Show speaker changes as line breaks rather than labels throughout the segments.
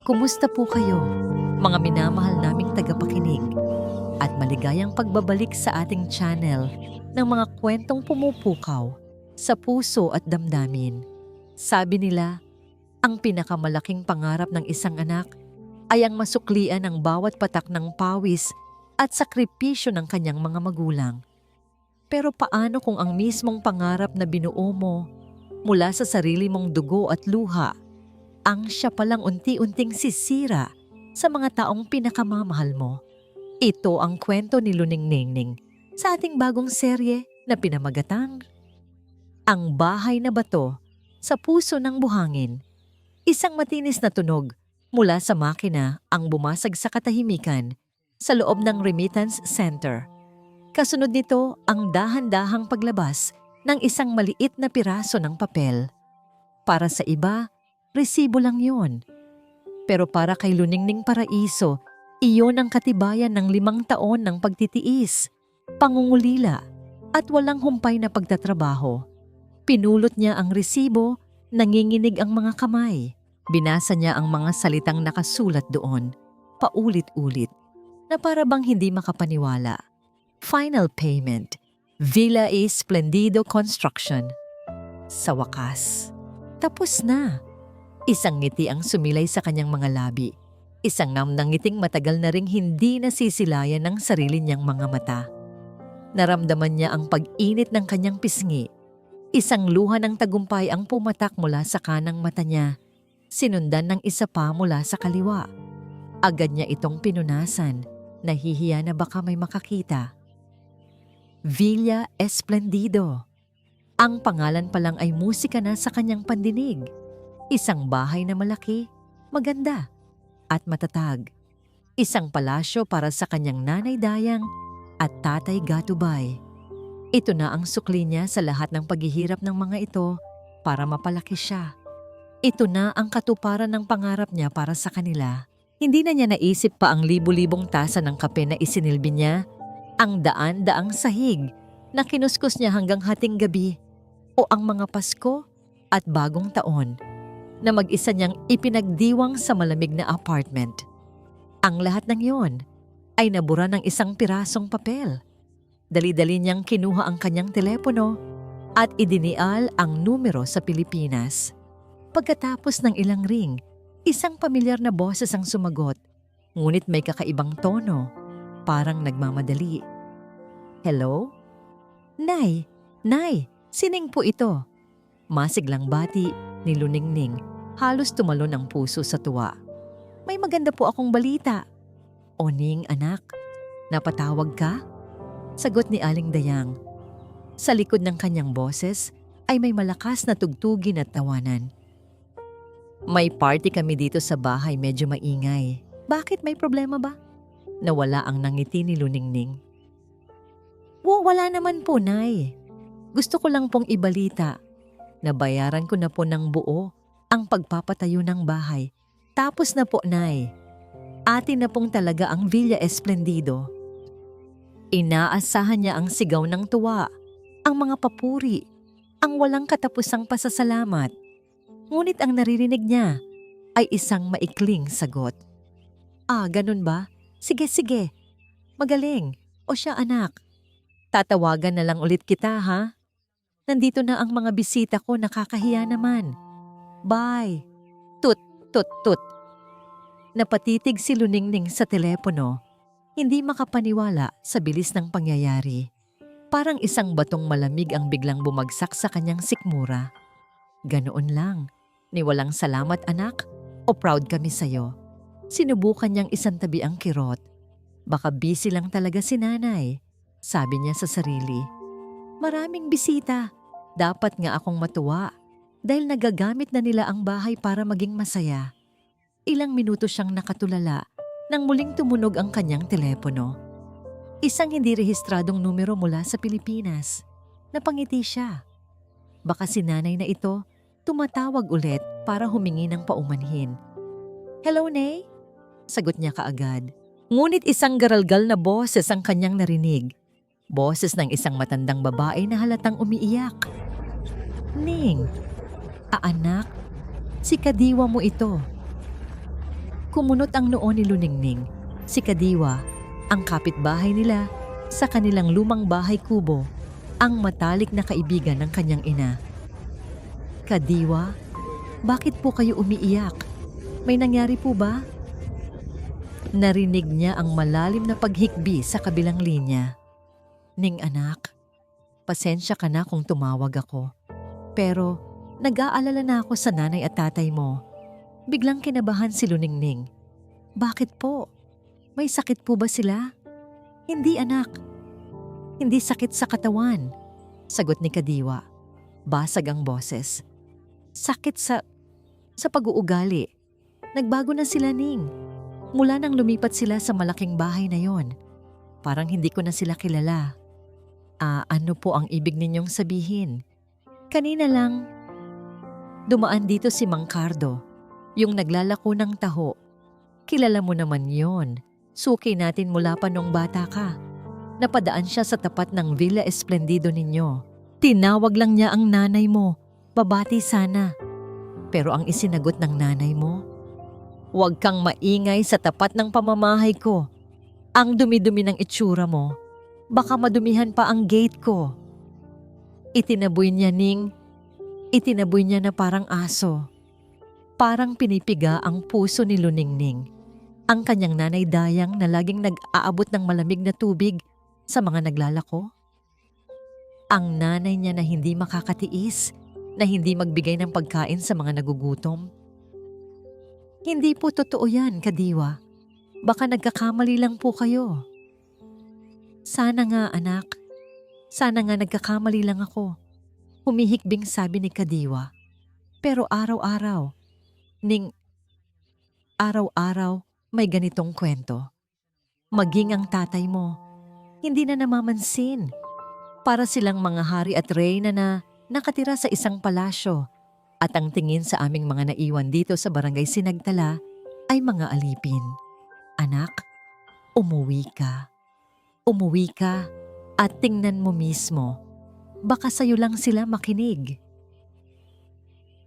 Kumusta po kayo, mga minamahal naming tagapakinig, at maligayang pagbabalik sa ating channel ng mga kwentong pumupukaw sa puso at damdamin. Sabi nila, ang pinakamalaking pangarap ng isang anak ay ang masuklian ng bawat patak ng pawis at sakripisyo ng kanyang mga magulang. Pero paano kung ang mismong pangarap na binuo mo mula sa sarili mong dugo at luha ang siya palang unti-unting sisira sa mga taong pinakamamahal mo? Ito ang kwento ni Luning Ningning sa ating bagong serye na pinamagatang Ang Bahay na Bato sa Puso ng Buhangin. Isang matinis na tunog mula sa makina ang bumasag sa katahimikan sa loob ng remittance center. Kasunod nito ang dahan-dahang paglabas ng isang maliit na piraso ng papel. Para sa iba, resibo lang yun. Pero para kay Luningning Paraiso, iyon ang katibayan ng 5 taon ng pagtitiis, pangungulila, at walang humpay na pagtatrabaho. Pinulot niya ang resibo, nanginginig ang mga kamay. Binasa niya ang mga salitang nakasulat doon, paulit-ulit, na para bang hindi makapaniwala. Final payment, Villa Esplendido Construction. Sa wakas, tapos na. Isang ngiti ang sumilay sa kanyang mga labi. Isang namnang ngiting matagal na ring hindi nasisilayan ng sarili niyang mga mata. Naramdaman niya ang pag-init ng kanyang pisngi. Isang luha ng tagumpay ang pumatak mula sa kanang mata niya, sinundan ng isa pa mula sa kaliwa. Agad niya itong pinunasan, nahihiya na baka may makakita. Villa Esplendido. Ang pangalan pa lang ay musika na sa kanyang pandinig. Isang bahay na malaki, maganda, at matatag. Isang palasyo para sa kanyang nanay Dayang at tatay Gatubay. Ito na ang sukli niya sa lahat ng paghihirap ng mga ito para mapalaki siya. Ito na ang katuparan ng pangarap niya para sa kanila. Hindi na niya naisip pa ang libu-libong tasa ng kape na isinilbi niya, ang daan-daang sahig na kinuskus niya hanggang hating gabi, o ang mga Pasko at Bagong Taon na mag-isa niyang ipinagdiwang sa malamig na apartment. Ang lahat ng iyon ay nabura ng isang pirasong papel. Dali-dali niyang kinuha ang kanyang telepono at idinial ang numero sa Pilipinas. Pagkatapos ng ilang ring, isang pamilyar na boses ang sumagot, ngunit may kakaibang tono, parang nagmamadali. Hello? Nay, sining po ito. Masiglang bati ni Luningning, halos tumalon ang puso sa tuwa. May maganda po akong balita. O Ning, anak, napatawag ka? Sagot ni Aling Dayang. Sa likod ng kanyang boses ay may malakas na tugtugin at tawanan. May party kami dito sa bahay, medyo maingay. Bakit, may problema ba? Nawala ang nangiti ni Luningning. Wala naman po, Nay. Gusto ko lang pong ibalita. Nabayaran ko na po ng buo ang pagpapatayo ng bahay. Tapos na po, Nay. Atin na pong talaga ang Villa Esplendido. Inaasahan niya ang sigaw ng tuwa, ang mga papuri, ang walang katapusang pasasalamat. Ngunit ang naririnig niya ay isang maikling sagot. Ganun ba? Sige. Magaling. O siya, anak. Tatawagan na lang ulit kita, ha? Nandito na ang mga bisita ko, nakakahiya naman. Bye. Tut. Napatitig si Luningning sa telepono, hindi makapaniwala sa bilis ng pangyayari. Parang isang batong malamig ang biglang bumagsak sa kanyang sikmura. Ganoon lang, ni walang salamat anak, o proud kami sa'yo. Sinubukan niyang isantabi ang kirot. Baka busy lang talaga si nanay, sabi niya sa sarili. Maraming bisita, dapat nga akong matuwa dahil nagagamit na nila ang bahay para maging masaya. Ilang minuto siyang nakatulala nang muling tumunog ang kanyang telepono. Isang hindi rehistradong numero mula sa Pilipinas. Napangiti siya. Baka si nanay na ito tumatawag ulit para humingi ng paumanhin. Hello, Nay? Sagot niya kaagad. Ngunit isang garalgal na boses ang kanyang narinig. Boses ng isang matandang babae na halatang umiiyak. Ning, anak, si Kadiwa mo ito. Kumunot ang noo ni Luningning. Si Kadiwa, ang kapitbahay nila sa kanilang lumang bahay kubo, ang matalik na kaibigan ng kanyang ina. Kadiwa, bakit po kayo umiiyak? May nangyari po ba? Narinig niya ang malalim na paghikbi sa kabilang linya. Ning anak, pasensya ka na kung tumawag ako. Pero nag-aalala na ako sa nanay at tatay mo. Biglang kinabahan si Luningning. Bakit po? May sakit po ba sila? Hindi anak. Hindi sakit sa katawan. Sagot ni Kadiwa. Basag ang boses. Sakit sa pag-uugali. Nagbago na sila, Ning. Mula nang lumipat sila sa malaking bahay na yon. Parang hindi ko na sila kilala. Ano po ang ibig ninyong sabihin? Kanina lang, dumaan dito si Mang Cardo, yung naglalako ng taho. Kilala mo naman yon. Suki natin mula pa nung bata ka. Napadaan siya sa tapat ng Villa Esplendido ninyo. Tinawag lang niya ang nanay mo. Babati sana. Pero ang isinagot ng nanay mo, huwag kang maingay sa tapat ng pamamahay ko. Ang dumi-dumi ng itsura mo. Baka madumihan pa ang gate ko. Itinaboy niya, Ning. Itinaboy niya na parang aso. Parang pinipiga ang puso ni Luningning. Ang kanyang nanay Dayang na laging nag-aabot ng malamig na tubig sa mga naglalako. Ang nanay niya na hindi makakatiis, na hindi magbigay ng pagkain sa mga nagugutom. Hindi po totoo yan, Kadiwa. Baka nagkakamali lang po kayo. Sana nga, anak. Sana nga nagkakamali lang ako. Humihikbing sabi ni Kadiwa. Pero araw-araw, Ning, araw-araw may ganitong kwento. Maging ang tatay mo, hindi na namamansin. Para silang mga hari at reyna na nakatira sa isang palasyo at ang tingin sa aming mga naiwan dito sa barangay Sinagtala ay mga alipin. Anak, umuwi ka. Umuwi ka at tingnan mo mismo. Baka sa'yo lang sila makinig.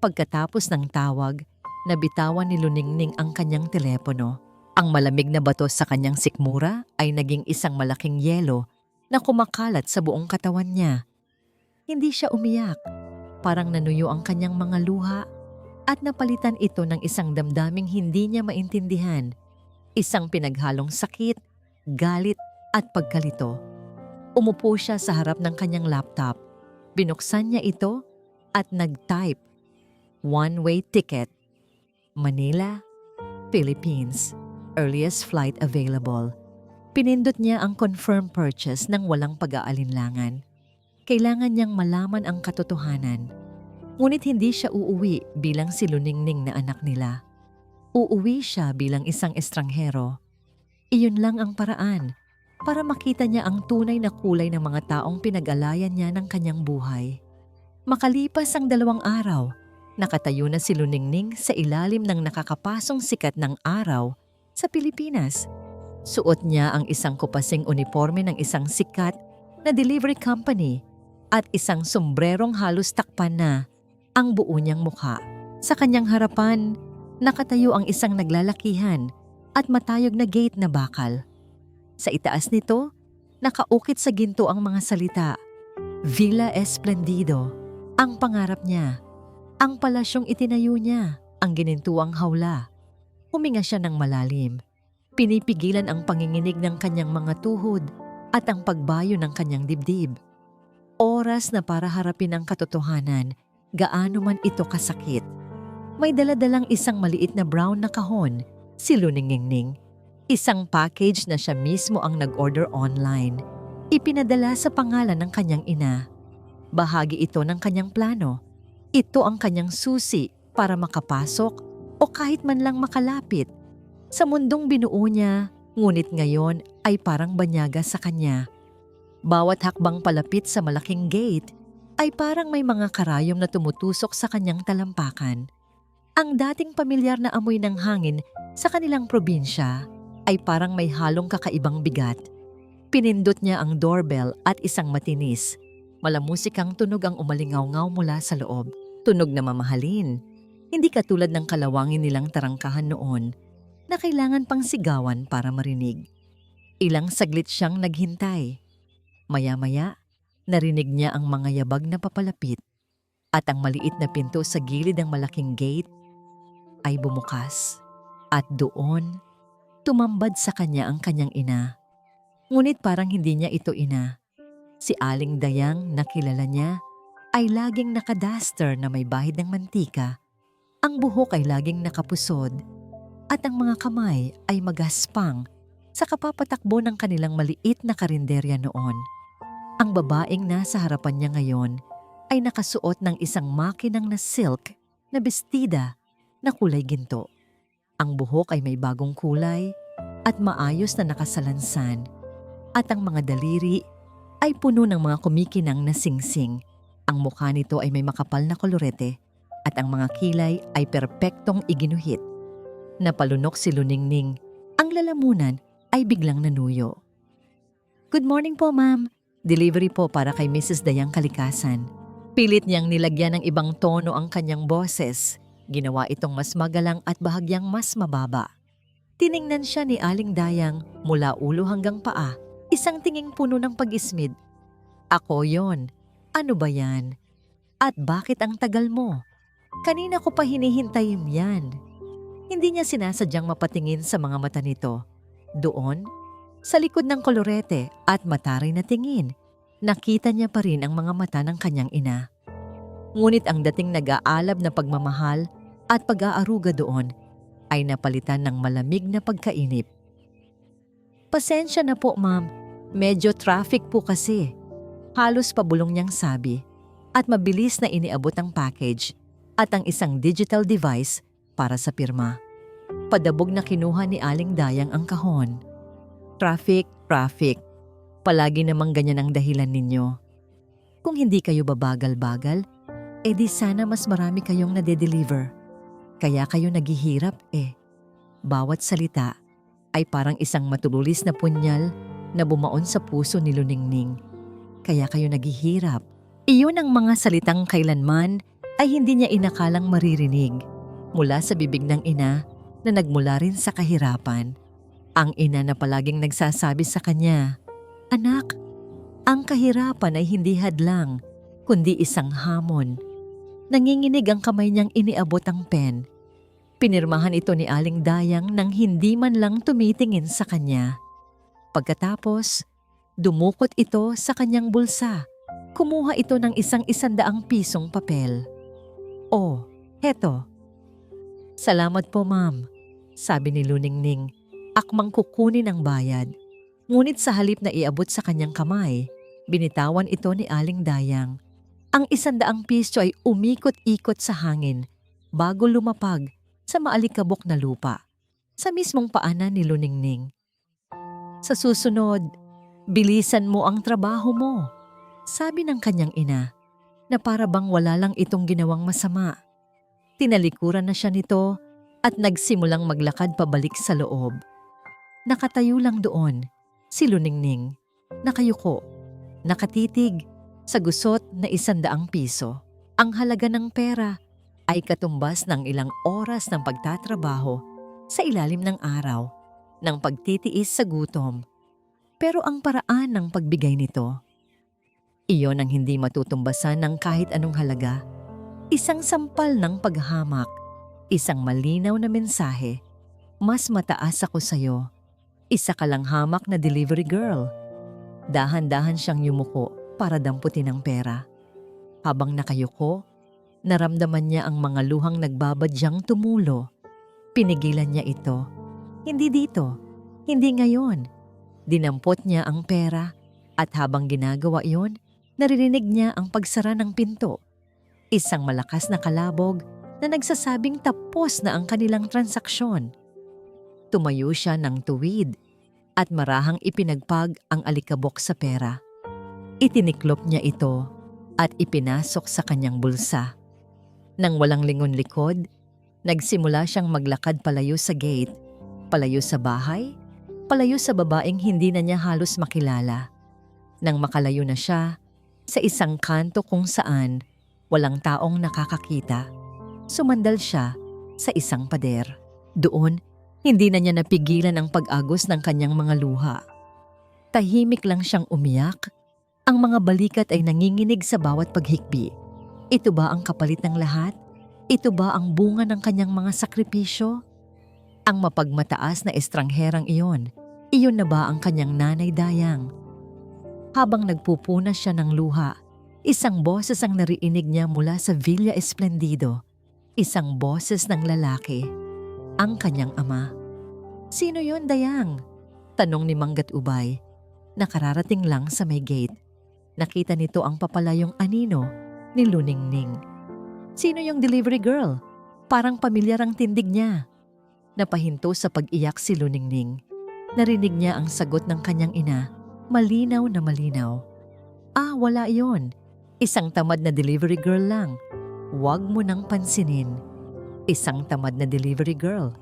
Pagkatapos ng tawag, nabitawan ni Luningning ang kanyang telepono. Ang malamig na bato sa kanyang sikmura ay naging isang malaking yelo na kumakalat sa buong katawan niya. Hindi siya umiyak. Parang nanuyo ang kanyang mga luha at napalitan ito ng isang damdaming hindi niya maintindihan. Isang pinaghalong sakit, galit at pagkalito. Umupo siya sa harap ng kanyang laptop. Binuksan niya ito at nag-type. One-way ticket. Manila, Philippines. Earliest flight available. Pinindot niya ang confirm purchase ng walang pag-aalinlangan. Kailangan niyang malaman ang katotohanan. Ngunit hindi siya uuwi bilang si Luningning na anak nila. Uuwi siya bilang isang estranghero. Iyon lang ang paraan para makita niya ang tunay na kulay ng mga taong pinag-alayan niya ng kanyang buhay. Makalipas ang 2 araw, nakatayo na si Luningning sa ilalim ng nakakapasong sikat ng araw sa Pilipinas. Suot niya ang isang kupasing uniforme ng isang sikat na delivery company at isang sombrerong halos takpan na ang buo niyang mukha. Sa kanyang harapan, nakatayo ang isang naglalakihan at matayog na gate na bakal. Sa itaas nito, nakaukit sa ginto ang mga salita. Villa Esplendido, ang pangarap niya. Ang palasyong itinayo niya, ang ginintuang hawla. Huminga siya ng malalim. Pinipigilan ang panginginig ng kanyang mga tuhod at ang pagbayo ng kanyang dibdib. Oras na para harapin ang katotohanan, gaano man ito kasakit. May daladalang isang maliit na brown na kahon, si Luningning. Isang package na siya mismo ang nag-order online. Ipinadala sa pangalan ng kanyang ina. Bahagi ito ng kanyang plano. Ito ang kanyang susi para makapasok o kahit man lang makalapit sa mundong binuo niya, ngunit ngayon ay parang banyaga sa kanya. Bawat hakbang palapit sa malaking gate ay parang may mga karayom na tumutusok sa kanyang talampakan. Ang dating pamilyar na amoy ng hangin sa kanilang probinsya ay parang may halong kakaibang bigat. Pinindot niya ang doorbell at isang matinis. Malamusikang tunog ang umalingaw-ngaw mula sa loob. Tunog na mamahalin. Hindi katulad ng kalawangin nilang tarangkahan noon na kailangan pang sigawan para marinig. Ilang saglit siyang naghintay. Maya-maya, narinig niya ang mga yabag na papalapit at ang maliit na pinto sa gilid ng malaking gate ay bumukas. At doon, tumambad sa kanya ang kanyang ina. Ngunit parang hindi niya ito ina. Si Aling Dayang na kilala niya ay laging nakaduster na may bahid ng mantika. Ang buhok ay laging nakapusod at ang mga kamay ay magaspang sa kapapatakbo ng kanilang maliit na karinderya noon. Ang babaeng nasa harapan niya ngayon ay nakasuot ng isang makinang na silk na bestida na kulay ginto. Ang buhok ay may bagong kulay at maayos na nakasalansan at ang mga daliri ay puno ng mga kumikinang na singsing. Ang mukha nito ay may makapal na kolorete at ang mga kilay ay perpektong iginuhit. Napalunok si Luningning. Ang lalamunan ay biglang nanuyo. "Good morning po, ma'am. Delivery po para kay Mrs. Dayang Kalikasan." Pilit niyang nilagyan ng ibang tono ang kanyang boses. Ginawa itong mas magalang at bahagyang mas mababa. Tiningnan siya ni Aling Dayang mula ulo hanggang paa, isang tinging puno ng pag-ismid. "Ako yon. Ano ba yan? At bakit ang tagal mo? Kanina ko pa hinihintay yan." Hindi niya sinasadyang mapatingin sa mga mata nito. Doon, sa likod ng kolorete at mataray na tingin, nakita niya pa rin ang mga mata ng kanyang ina. Ngunit ang dating nag-aalab na pagmamahal at pag-aaruga doon ay napalitan ng malamig na pagkainip. "Pasensya na po, ma'am. Medyo traffic po kasi." Halos pabulong niyang sabi at mabilis na iniabot ang package at ang isang digital device para sa pirma. Padabog na kinuha ni Aling Dayang ang kahon. Traffic. Palagi namang ganyan ang dahilan ninyo. Kung hindi kayo babagal-bagal, edi sana mas marami kayong nade-deliver. Kaya kayo naghihirap eh. Bawat salita ay parang isang matulis na punyal na bumaon sa puso ni Luningning. Kaya kayo naghihirap. Iyon ang mga salitang kailanman ay hindi niya inakalang maririnig mula sa bibig ng ina na nagmula rin sa kahirapan. Ang ina na palaging nagsasabi sa kanya, "Anak, ang kahirapan ay hindi hadlang, kundi isang hamon." Nanginginig ang kamay niyang iniabot ang pen. Pinirmahan ito ni Aling Dayang nang hindi man lang tumitingin sa kanya. Pagkatapos, dumukot ito sa kanyang bulsa. Kumuha ito ng isang 100 pisong papel. "Oh, heto." "Salamat po, ma'am," sabi ni Luningning. Akmang kukunin ang bayad. Ngunit sa halip na iabot sa kanyang kamay, binitawan ito ni Aling Dayang. Ang 100 piso ay umikot-ikot sa hangin bago lumapag sa maalikabok na lupa, sa mismong paanan ni Luningning. "Sa susunod, bilisan mo ang trabaho mo," sabi ng kanyang ina, na para bang wala lang itong ginawang masama. Tinalikuran na siya nito at nagsimulang maglakad pabalik sa loob. Nakatayo lang doon, si Luningning, nakayuko, nakatitig sa gusot na 100 piso. Ang halaga ng pera ay katumbas ng ilang oras ng pagtatrabaho sa ilalim ng araw, ng pagtitiis sa gutom. Pero ang paraan ng pagbigay nito, iyon ang hindi matutumbasan ng kahit anong halaga. Isang sampal ng paghamak, isang malinaw na mensahe, "Mas mataas ako sa'yo. Isa ka lang hamak na delivery girl." Dahan-dahan siyang yumuko para damputin ang pera. Habang nakayuko, naramdaman niya ang mga luhang nagbabadyang tumulo. Pinigilan niya ito. Hindi dito, hindi ngayon. Dinampot niya ang pera at habang ginagawa iyon, naririnig niya ang pagsara ng pinto. Isang malakas na kalabog na nagsasabing tapos na ang kanilang transaksyon. Tumayo siya ng tuwid at marahang ipinagpag ang alikabok sa pera. Itiniklop niya ito at ipinasok sa kanyang bulsa. Nang walang lingon-likod, nagsimula siyang maglakad palayo sa gate, palayo sa bahay, palayo sa babaeng hindi na niya halos makilala. Nang makalayo na siya, sa isang kanto kung saan walang taong nakakakita, sumandal siya sa isang pader. Doon, Hindi na niya napigilan ang pag-agos ng kanyang mga luha. Tahimik lang siyang umiyak. Ang mga balikat ay nanginginig sa bawat paghikbi. Ito ba ang kapalit ng lahat? Ito ba ang bunga ng kanyang mga sakripisyo? Ang mapagmataas na estrangherang iyon, iyon na ba ang kanyang nanay dayang? Habang nagpupunas siya ng luha, isang boses ang narinig niya mula sa Villa Esplendido. Isang boses ng lalaki, ang kanyang ama. "Sino yon, Dayang?" tanong ni Manggat Ubay. Nakararating lang sa may gate. Nakita nito ang papalayong anino ni Luningning. "Sino yung delivery girl? Parang pamilyar ang tindig niya." Napahinto sa pag-iyak si Luningning. Narinig niya ang sagot ng kanyang ina, malinaw na malinaw. Wala yon. Isang tamad na delivery girl lang. Huwag mo nang pansinin. Isang tamad na delivery girl.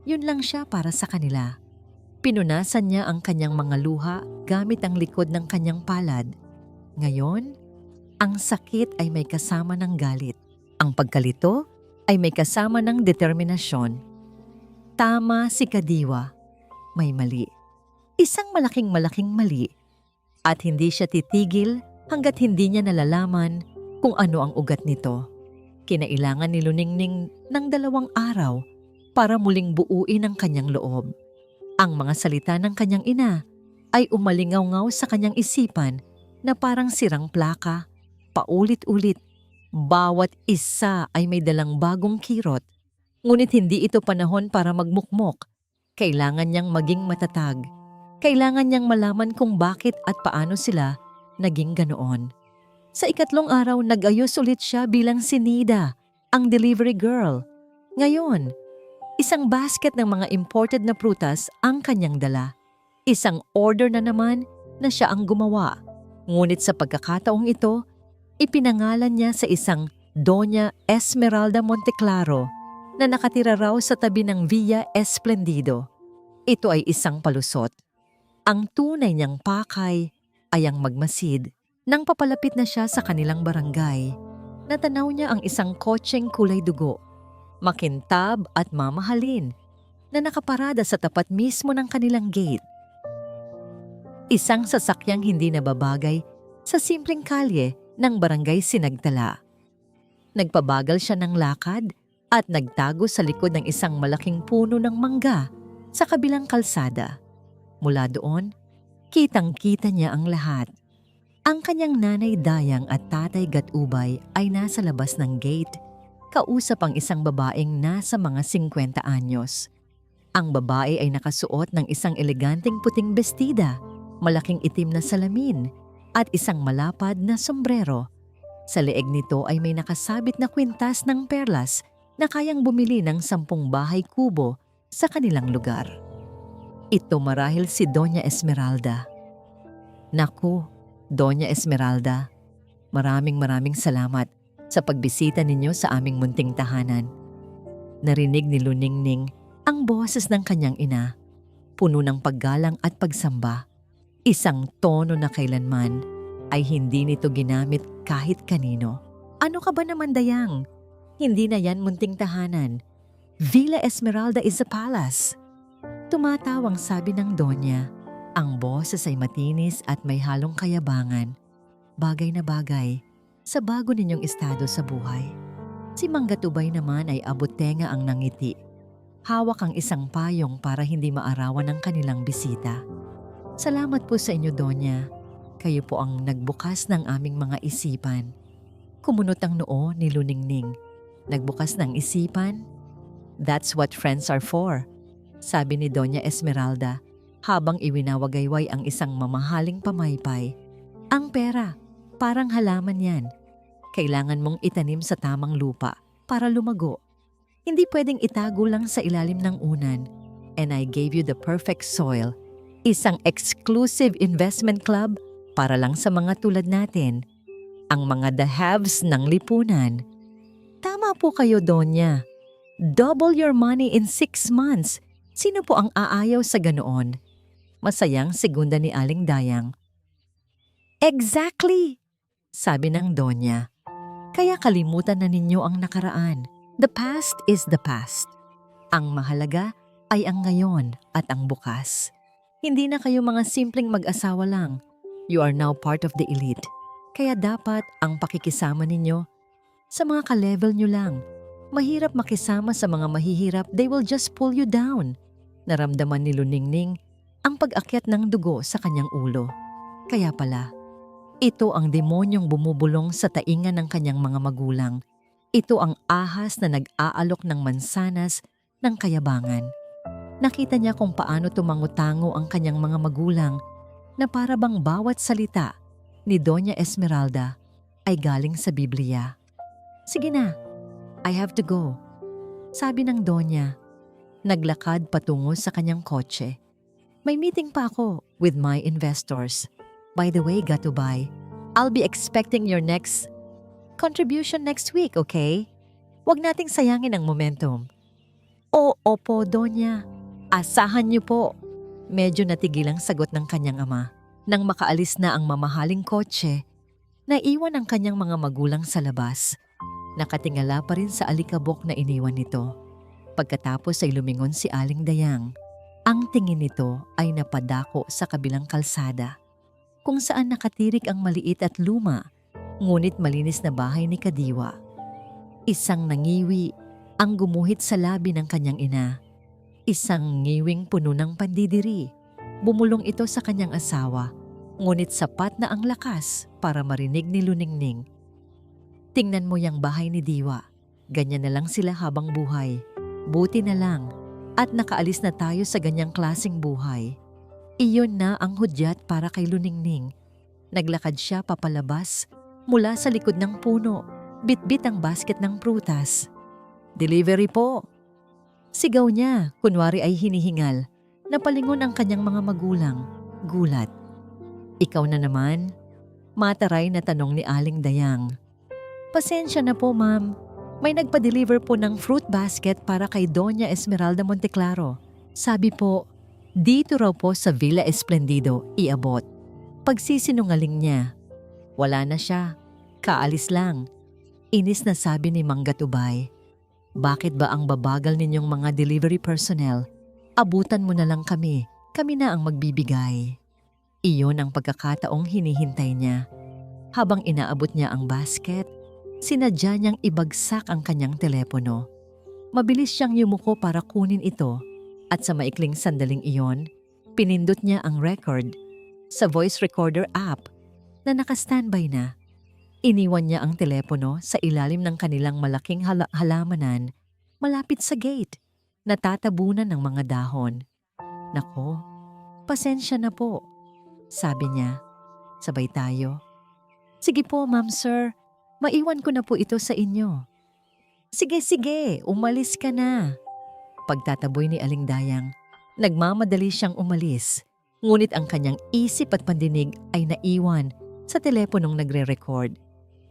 Yun lang siya para sa kanila. Pinunasan niya ang kanyang mga luha gamit ang likod ng kanyang palad. Ngayon, ang sakit ay may kasama ng galit. Ang pagkalito ay may kasama ng determinasyon. Tama si Kadiwa. May mali. Isang malaking mali. At hindi siya titigil hanggat hindi niya nalalaman kung ano ang ugat nito. Kinailangan ni Luningning ng 2 araw para muling buuin ang kanyang loob. Ang mga salita ng kanyang ina ay umalingaw-ngaw sa kanyang isipan na parang sirang plaka, paulit-ulit. Bawat isa ay may dalang bagong kirot. Ngunit hindi ito panahon para magmukmok. Kailangan niyang maging matatag. Kailangan niyang malaman kung bakit at paano sila naging ganoon. Sa 3 araw, nag-ayos ulit siya bilang si Nida, ang delivery girl. Ngayon, isang basket ng mga imported na prutas ang kanyang dala. Isang order na naman na siya ang gumawa. Ngunit sa pagkakataong ito, ipinangalan niya sa isang Doña Esmeralda Monteclaro na nakatira raw sa tabi ng Villa Esplendido. Ito ay isang palusot. Ang tunay niyang pakay ay ang magmasid. Nang papalapit na siya sa kanilang barangay, natanaw niya ang isang kotseng kulay dugo, makintab at mamahalin, na nakaparada sa tapat mismo ng kanilang gate. Isang sasakyang hindi nababagay sa simpleng kalye ng barangay Sinagtala. Nagpabagal siya ng lakad at nagtago sa likod ng isang malaking puno ng mangga sa kabilang kalsada. Mula doon, kitang-kita niya ang lahat. Ang kanyang nanay Dayang at tatay Gatubay ay nasa labas ng gate, kausap ang isang babaeng nasa mga 50 anyos. Ang babae ay nakasuot ng isang eleganteng puting bestida, malaking itim na salamin, at isang malapad na sombrero. Sa leeg nito ay may nakasabit na kwintas ng perlas na kayang bumili ng 10 bahay kubo sa kanilang lugar. Ito marahil si Doña Esmeralda. Naku, Doña Esmeralda, maraming salamat sa pagbisita ninyo sa aming munting tahanan. Narinig ni Luningning ang boses ng kanyang ina, puno ng paggalang at pagsamba. Isang tono na kailanman ay hindi nito ginamit kahit kanino. "Ano ka ba naman, Dayang? Hindi na yan munting tahanan. Villa Esmeralda is a palace." Tumatawang sabi ng Donya. Ang boses ay matinis at may halong kayabangan. Bagay na bagay sa bago ninyong estado sa buhay. Si Manggatubay naman ay abot-tenga ang nangiti. Hawak ang isang payong para hindi maarawan ang kanilang bisita. "Salamat po sa inyo, Donya. Kayo po ang nagbukas ng aming mga isipan." Kumunot ang noo ni Luningning. Nagbukas ng isipan? "That's what friends are for," sabi ni Doña Esmeralda habang iwinawagayway ang isang mamahaling pamaypay. "Ang pera, parang halaman yan. Kailangan mong itanim sa tamang lupa para lumago. Hindi pwedeng itago lang sa ilalim ng unan. And I gave you the perfect soil. Isang exclusive investment club para lang sa mga tulad natin. Ang mga the haves ng lipunan." "Tama po kayo, Donya. Double your money in 6 months. Sino po ang aayaw sa ganoon?" Masayang segunda ni Aling Dayang. "Exactly," sabi ng Donya. "Kaya kalimutan na ninyo ang nakaraan. The past is the past. Ang mahalaga ay ang ngayon at ang bukas. Hindi na kayo mga simpleng mag-asawa lang. You are now part of the elite. Kaya dapat ang pakikisama ninyo sa mga ka-level nyo lang. Mahirap makisama sa mga mahihirap, they will just pull you down. Naramdaman ni Luningning ang pag-akyat ng dugo sa kanyang ulo. Kaya pala, ito ang demonyong bumubulong sa tainga ng kanyang mga magulang. Ito ang ahas na nag-aalok ng mansanas ng kayabangan. Nakita niya kung paano tumango-tango ang kanyang mga magulang na para bang bawat salita ni Doña Esmeralda ay galing sa Biblia. Sige na, I have to go. Sabi ng Doña, naglakad patungo sa kanyang kotse. May meeting pa ako with my investors. By the way, Gatubay, I'll be expecting your next contribution next week, okay? Huwag nating sayangin ang momentum. Opo, Doña. Asahan niyo po. Medyo natigil ang sagot ng kanyang ama. Nang makaalis na ang mamahaling kotse, naiwan ang kanyang mga magulang sa labas. Nakatingala pa rin sa alikabok na iniwan nito. Pagkatapos ay lumingon si Aling Dayang. Ang tingin nito ay napadako sa kabilang kalsada, kung saan nakatirik ang maliit at luma, ngunit malinis na bahay ni Kadiwa. Isang nangiwi ang gumuhit sa labi ng kanyang ina. Isang ngiwing puno ng pandidiri. Bumulong ito sa kanyang asawa, ngunit sapat na ang lakas para marinig ni Luningning. Tingnan mo yang bahay ni Diwa. Ganyan na lang sila habang buhay. Buti na lang at nakaalis na tayo sa ganyang klaseng buhay. Iyon na ang hudyat para kay Luningning. Naglakad siya papalabas mula sa likod ng puno, bitbit ang basket ng prutas. Delivery po! Sigaw niya, kunwari ay hinihingal. Napalingon ang kanyang mga magulang. Gulat. Ikaw na naman? Mataray na tanong ni Aling Dayang. Pasensya na po, ma'am. May nagpa-deliver po ng fruit basket para kay Doña Esmeralda Monteclaro. Sabi po, dito raw po sa Villa Esplendido iabot. Pagsisinungaling niya. Wala na siya. Kaalis lang. Inis na sabi ni Mang Gatubay. Bakit ba ang babagal ninyong mga delivery personnel? Abutan mo na lang kami. Kami na ang magbibigay. Iyon ang pagkakataong hinihintay niya. Habang inaabot niya ang basket, sinadya niyang ibagsak ang kanyang telepono. Mabilis siyang yumuko para kunin ito at sa maikling sandaling iyon, pinindot niya ang record sa voice recorder app na naka-standby na. Iniwan niya ang telepono sa ilalim ng kanilang malaking halamanan malapit sa gate, natatabunan ng mga dahon. Nako, pasensya na po, sabi niya. Sabay tayo. Sige po, ma'am sir. Maiwan ko na po ito sa inyo. Sige, umalis ka na. Pagtataboy ni Aling Dayang, nagmamadali siyang umalis. Ngunit ang kanyang isip at pandinig ay naiwan sa teleponong nagre-record.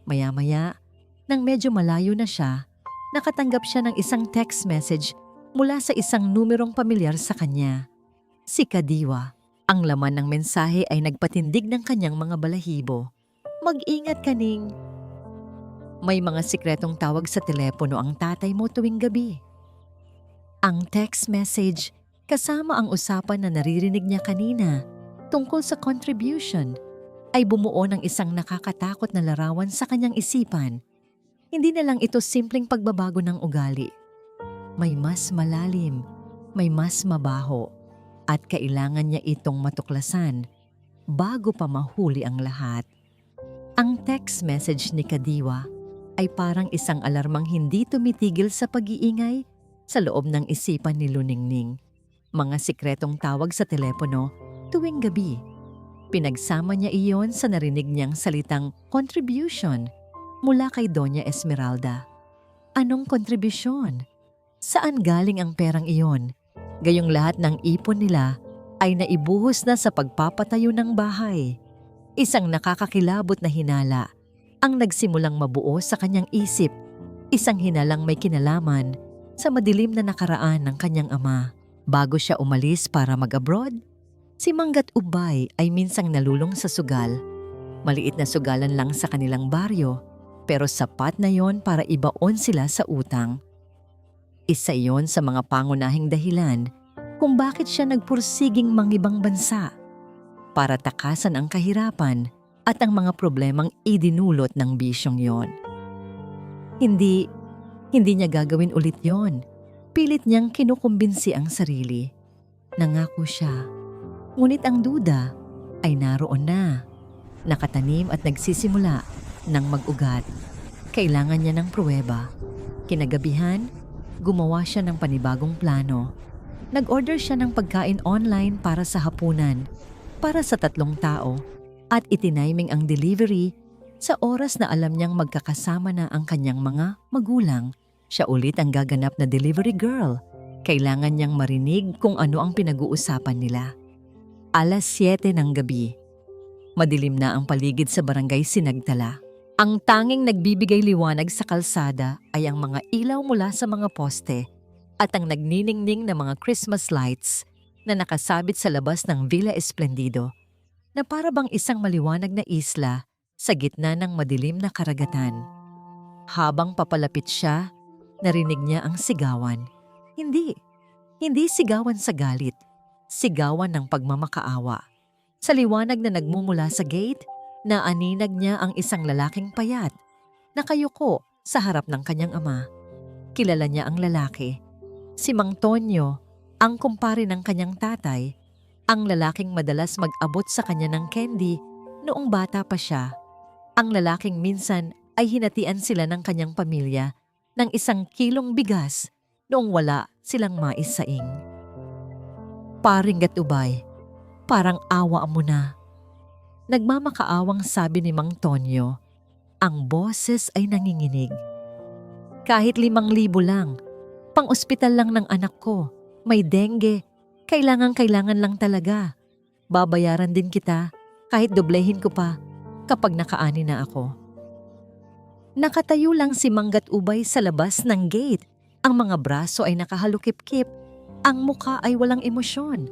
Maya-maya, nang medyo malayo na siya, nakatanggap siya ng isang text message mula sa isang numerong pamilyar sa kanya. Si Kadiwa. Ang laman ng mensahe ay nagpatindig ng kanyang mga balahibo. Mag-ingat ka, Ning. May mga sikretong tawag sa telepono ang tatay mo tuwing gabi. Ang text message kasama ang usapan na naririnig niya kanina tungkol sa contribution ay bumuo ng isang nakakatakot na larawan sa kanyang isipan. Hindi na lang ito simpleng pagbabago ng ugali. May mas malalim, may mas mabaho, at kailangan niya itong matuklasan bago pa mahuli ang lahat. Ang text message ni Kadiwa ay parang isang alarmang hindi tumitigil sa pag-iingay sa loob ng isipan ni Luningning. Mga sikretong tawag sa telepono tuwing gabi. Pinagsama niya iyon sa narinig niyang salitang contribution mula kay Doña Esmeralda. Anong kontribusyon? Saan galing ang perang iyon? Gayong lahat ng ipon nila ay naibuhos na sa pagpapatayo ng bahay. Isang nakakakilabot na hinala ang nagsimulang mabuo sa kanyang isip, isang hinalang may kinalaman sa madilim na nakaraan ng kanyang ama. Bago siya umalis para mag-abroad, si Mang Gatubay ay minsang nalulong sa sugal. Maliit na sugalan lang sa kanilang baryo, pero sapat na yon para ibaon sila sa utang. Isa iyon sa mga pangunahing dahilan kung bakit siya nagpursiging mangibang bansa para takasan ang kahirapan at ang mga problemang idinulot ng bisyong yon. Hindi niya gagawin ulit yon. Pilit niyang kinukumbinsi ang sarili. Nangako siya. Ngunit ang duda ay naroon na. Nakatanim at nagsisimula ng mag-ugat. Kailangan niya ng pruweba. Kinagabihan, gumawa siya ng panibagong plano. Nag-order siya ng pagkain online para sa hapunan, para sa 3 tao, at itiniming ang delivery sa oras na alam niyang magkakasama na ang kanyang mga magulang. Siya ulit ang gaganap na delivery girl. Kailangan niyang marinig kung ano ang pinag-uusapan nila. 7:00 ng gabi. Madilim na ang paligid sa barangay Sinagtala. Ang tanging nagbibigay liwanag sa kalsada ay ang mga ilaw mula sa mga poste at ang nagniningning na mga Christmas lights na nakasabit sa labas ng Villa Esplendido na para bang isang maliwanag na isla sa gitna ng madilim na karagatan. Habang papalapit siya, narinig niya ang sigawan. Hindi sigawan sa galit, sigawan ng pagmamakaawa. Sa liwanag na nagmumula sa gate, naaninag niya ang isang lalaking payat, nakayuko sa harap ng kanyang ama. Kilala niya ang lalaki. Si Mang Tonyo, ang kumpare ng kanyang tatay, ang lalaking madalas mag-abot sa kanya ng candy noong bata pa siya. Ang lalaking minsan ay hinatian sila ng kanyang pamilya ng 1 kilong bigas noong wala silang maisaing. Paring Gatubay, parang awa mo na. Nagmamakaawang sabi ni Mang Tonyo. Ang boses ay nanginginig. Kahit 5,000 lang, pang-ospital lang ng anak ko, may dengue, kailangan lang talaga. Babayaran din kita kahit doblehin ko pa kapag nakaani na ako. Nakatayo lang si Mang Gatubay sa labas ng gate. Ang mga braso ay nakahalukip-kip. Ang mukha ay walang emosyon.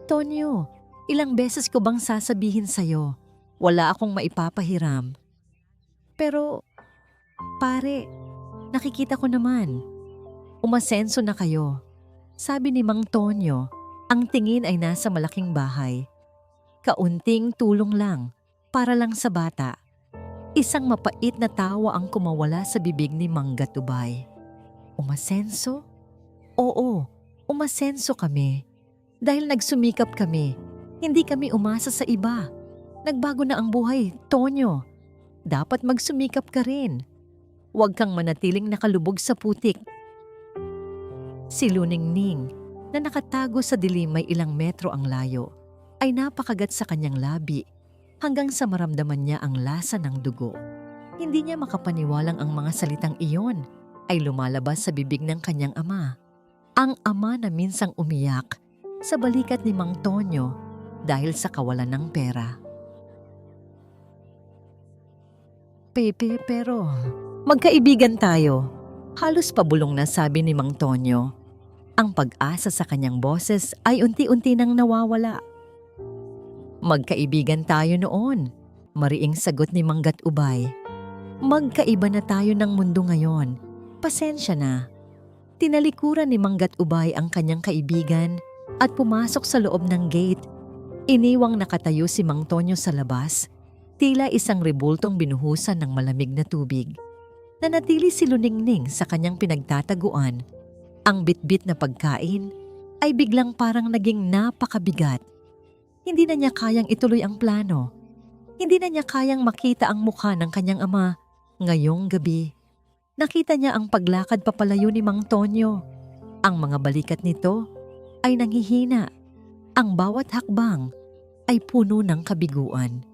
Tonyo, ilang beses ko bang sasabihin sa'yo, wala akong maipapahiram. Pero, pare, nakikita ko naman. Umasenso na kayo. Sabi ni Mang Tonyo, ang tingin ay nasa malaking bahay. Kaunting tulong lang, para lang sa bata. Isang mapait na tawa ang kumawala sa bibig ni Mang Gatubay. Umasenso? Oo, umasenso kami. Dahil nagsumikap kami, hindi kami umasa sa iba. Nagbago na ang buhay, Tonyo. Dapat magsumikap ka rin. Huwag kang manatiling nakalubog sa putik. Si Luningning, na nakatago sa dilim may ilang metro ang layo, ay napakagat sa kanyang labi hanggang sa maramdaman niya ang lasa ng dugo. Hindi niya makapaniwalang ang mga salitang iyon ay lumalabas sa bibig ng kanyang ama. Ang ama na minsang umiyak sa balikat ni Mang Tonyo dahil sa kawalan ng pera. Pepe, pero magkaibigan tayo. Halos pabulong na sabi ni Mang Tonyo. Ang pag-asa sa kanyang boses ay unti-unti nang nawawala. Magkaibigan tayo noon, mariing sagot ni Mang Gatubay. Magkaiba na tayo ng mundo ngayon. Pasensya na. Tinalikuran ni Mang Gatubay ang kanyang kaibigan at pumasok sa loob ng gate. Iniwang nakatayo si Mang Tonyo sa labas, tila isang rebultong binuhusan ng malamig na tubig. Nanatili si Luningning sa kanyang pinagtataguan. Ang bitbit na pagkain ay biglang parang naging napakabigat. Hindi na niya kayang ituloy ang plano. Hindi na niya kayang makita ang mukha ng kanyang ama ngayong gabi. Nakita niya ang paglakad papalayo ni Mang Tonyo. Ang mga balikat nito ay nanghihina. Ang bawat hakbang ay puno ng kabiguan.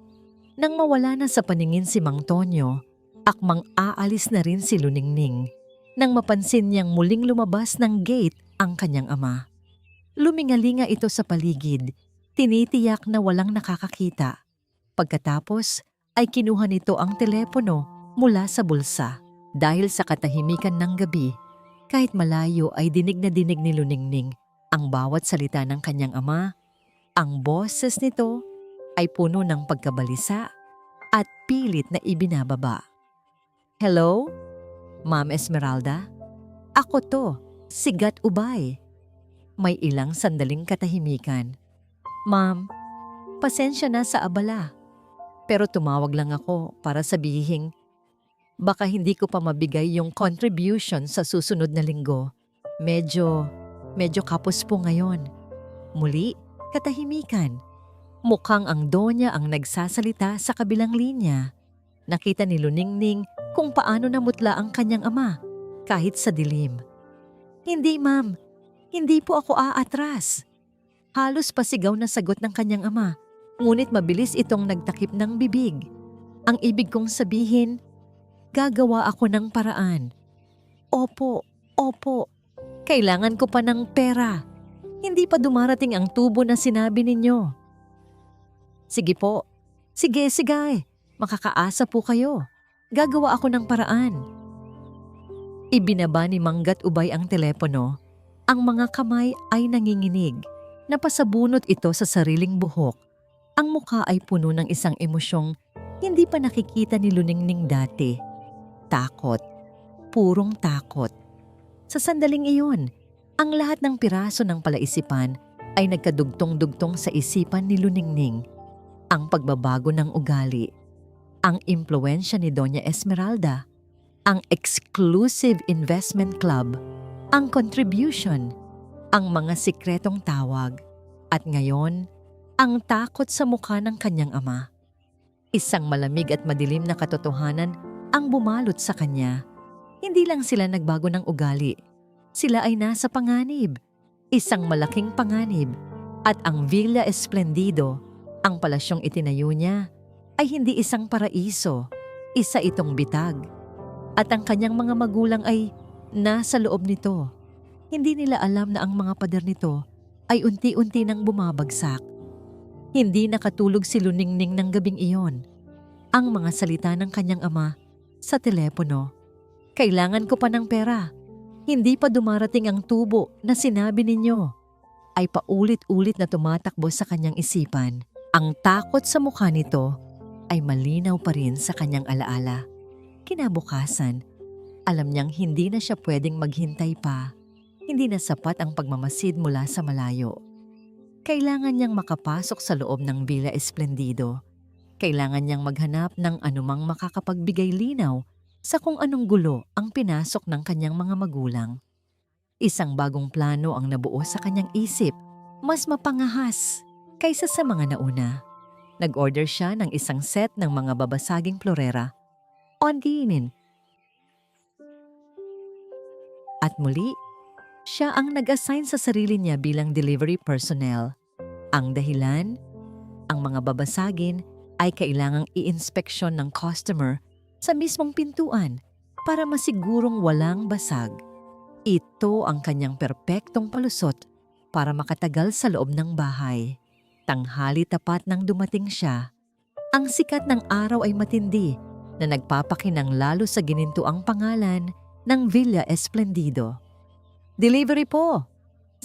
Nang mawala na sa paningin si Mang Tonyo, akmang aalis na rin si Luningning nang mapansin niyang muling lumabas ng gate ang kanyang ama. Lumingalinga ito sa paligid, tinitiyak na walang nakakakita. Pagkatapos ay kinuha nito ang telepono mula sa bulsa. Dahil sa katahimikan ng gabi, kahit malayo ay dinig na dinig ni Luningning ang bawat salita ng kanyang ama. Ang boses nito ay puno ng pagkabalisa at pilit na ibinababa. Hello? Ma'am Esmeralda? Ako to, si Gatubay. May ilang sandaling katahimikan. Ma'am, pasensya na sa abala. Pero tumawag lang ako para sabihin, baka hindi ko pa mabigay yung contribution sa susunod na linggo. Medyo kapos po ngayon. Muli, katahimikan. Mukhang ang donya ang nagsasalita sa kabilang linya. Nakita ni Luningning kung paano namutla ang kanyang ama, kahit sa dilim. Hindi ma'am, hindi po ako aatras. Halos pasigaw na sagot ng kanyang ama, ngunit mabilis itong nagtakip ng bibig. Ang ibig kong sabihin, gagawa ako ng paraan. Opo, kailangan ko pa ng pera. Hindi pa dumarating ang tubo na sinabi ninyo. Sige po, sige, makakaasa po kayo. Gagawa ako ng paraan. Ibinaba ni Manggat Ubay ang telepono. Ang mga kamay ay nanginginig. Napasabunot ito sa sariling buhok. Ang mukha ay puno ng isang emosyong hindi pa nakikita ni Luningning dati. Takot. Purong takot. Sa sandaling iyon, ang lahat ng piraso ng palaisipan ay nagkadugtong-dugtong sa isipan ni Luningning. Ang pagbabago ng ugali, ang impluwensya ni Doña Esmeralda, ang exclusive investment club, ang contribution, ang mga sikretong tawag, at ngayon, ang takot sa mukha ng kanyang ama. Isang malamig at madilim na katotohanan ang bumalot sa kanya. Hindi lang sila nagbago ng ugali. Sila ay nasa panganib, isang malaking panganib, at ang Villa Esplendido, ang palasyong itinayo niya, ay hindi isang paraiso, isa itong bitag. At ang kanyang mga magulang ay nasa loob nito. Hindi nila alam na ang mga pader nito ay unti-unti nang bumabagsak. Hindi nakatulog si Luningning ng gabing iyon. Ang mga salita ng kanyang ama sa telepono, kailangan ko pa ng pera. Hindi pa dumarating ang tubo na sinabi ninyo, ay paulit-ulit na tumatakbo sa kanyang isipan. Ang takot sa mukha nito ay malinaw pa rin sa kanyang alaala. Kinabukasan, alam niyang hindi na siya pwedeng maghintay pa. Hindi na sapat ang pagmamasid mula sa malayo. Kailangan niyang makapasok sa loob ng Villa Esplendido. Kailangan niyang maghanap ng anumang makakapagbigay linaw sa kung anong gulo ang pinasok ng kanyang mga magulang. Isang bagong plano ang nabuo sa kanyang isip, mas mapangahas kaysa sa mga nauna. Nag-order siya ng isang set ng mga babasaging florera. Ondiinin. At muli, siya ang nag-assign sa sarili niya bilang delivery personnel. Ang dahilan, ang mga babasagin ay kailangang i-inspeksyon ng customer sa mismong pintuan para masigurong walang basag. Ito ang kanyang perpektong palusot para makatagal sa loob ng bahay. Tanghali tapat nang dumating siya. Ang sikat ng araw ay matindi na nagpapakinang lalo sa ginintuang pangalan ng Villa Esplendido. "Delivery po!"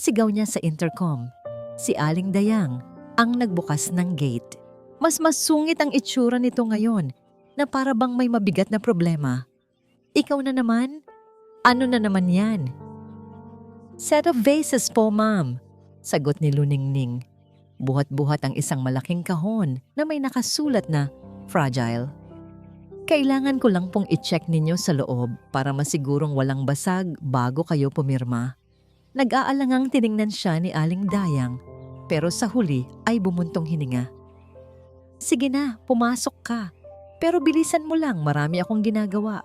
Sigaw niya sa intercom. Si Aling Dayang ang nagbukas ng gate. Mas masungit ang itsura nito ngayon na para bang may mabigat na problema. "Ikaw na naman? Ano na naman yan?" "Set of vases po, ma'am," sagot ni Luningning. Buhat-buhat ang isang malaking kahon na may nakasulat na fragile. "Kailangan ko lang pong i-check ninyo sa loob para masigurong walang basag bago kayo pumirma." Nag-aalangang tiningnan siya ni Aling Dayang, pero sa huli ay bumuntong hininga. "Sige na, pumasok ka. Pero bilisan mo lang, marami akong ginagawa."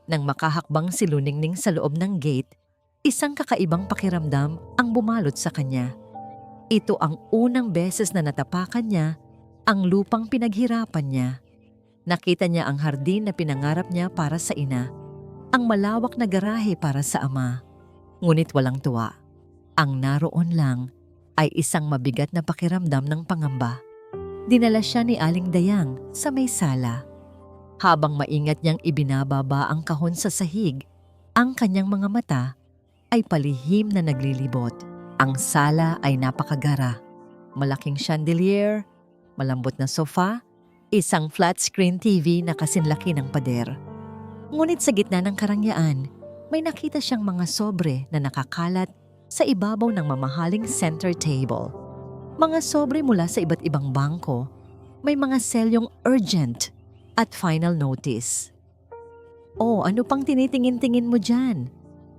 Nang makahakbang si Luningning sa loob ng gate, isang kakaibang pakiramdam ang bumalot sa kanya. Ito ang unang beses na natapakan niya ang lupang pinaghirapan niya. Nakita niya ang hardin na pinangarap niya para sa ina, ang malawak na garahe para sa ama. Ngunit walang tuwa. Ang naroon lang ay isang mabigat na pakiramdam ng pangamba. Dinala siya ni Aling Dayang sa may sala. Habang maingat niyang ibinababa ang kahon sa sahig, ang kanyang mga mata ay palihim na naglilibot. Ang sala ay napakagara. Malaking chandelier, malambot na sofa, isang flat screen TV na kasinlaki ng pader. Ngunit sa gitna ng karangyaan, may nakita siyang mga sobre na nakakalat sa ibabaw ng mamahaling center table. Mga sobre mula sa iba't ibang bangko, may mga selyong urgent at final notice. Oh, ano pang tinitingin-tingin mo dyan?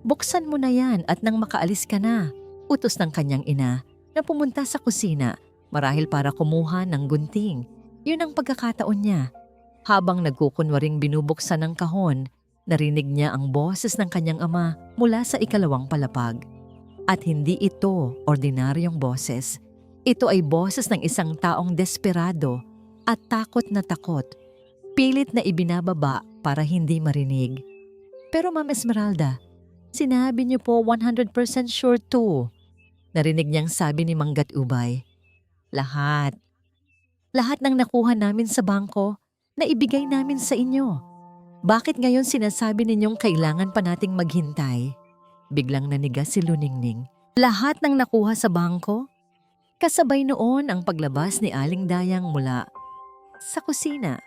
Buksan mo na yan at nang makaalis ka na, utos ng kanyang ina na pumunta sa kusina marahil para kumuha ng gunting. Yun ang pagkakataon niya. Habang nagkukunwaring binubuksan ng kahon, narinig niya ang boses ng kanyang ama mula sa ikalawang palapag. At hindi ito ordinaryong boses. Ito ay boses ng isang taong desperado at takot na takot. Pilit na ibinababa para hindi marinig. Pero Ma'am Esmeralda, sinabi niyo po 100% sure too. Narinig niyang sabi ni Manggat Ubay. Lahat ng nakuha namin sa bangko na ibigay namin sa inyo. Bakit ngayon sinasabi ninyong kailangan pa nating maghintay? Biglang nanigas si Luningning. Lahat ng nakuha sa bangko? Kasabay noon ang paglabas ni Aling Dayang mula sa kusina.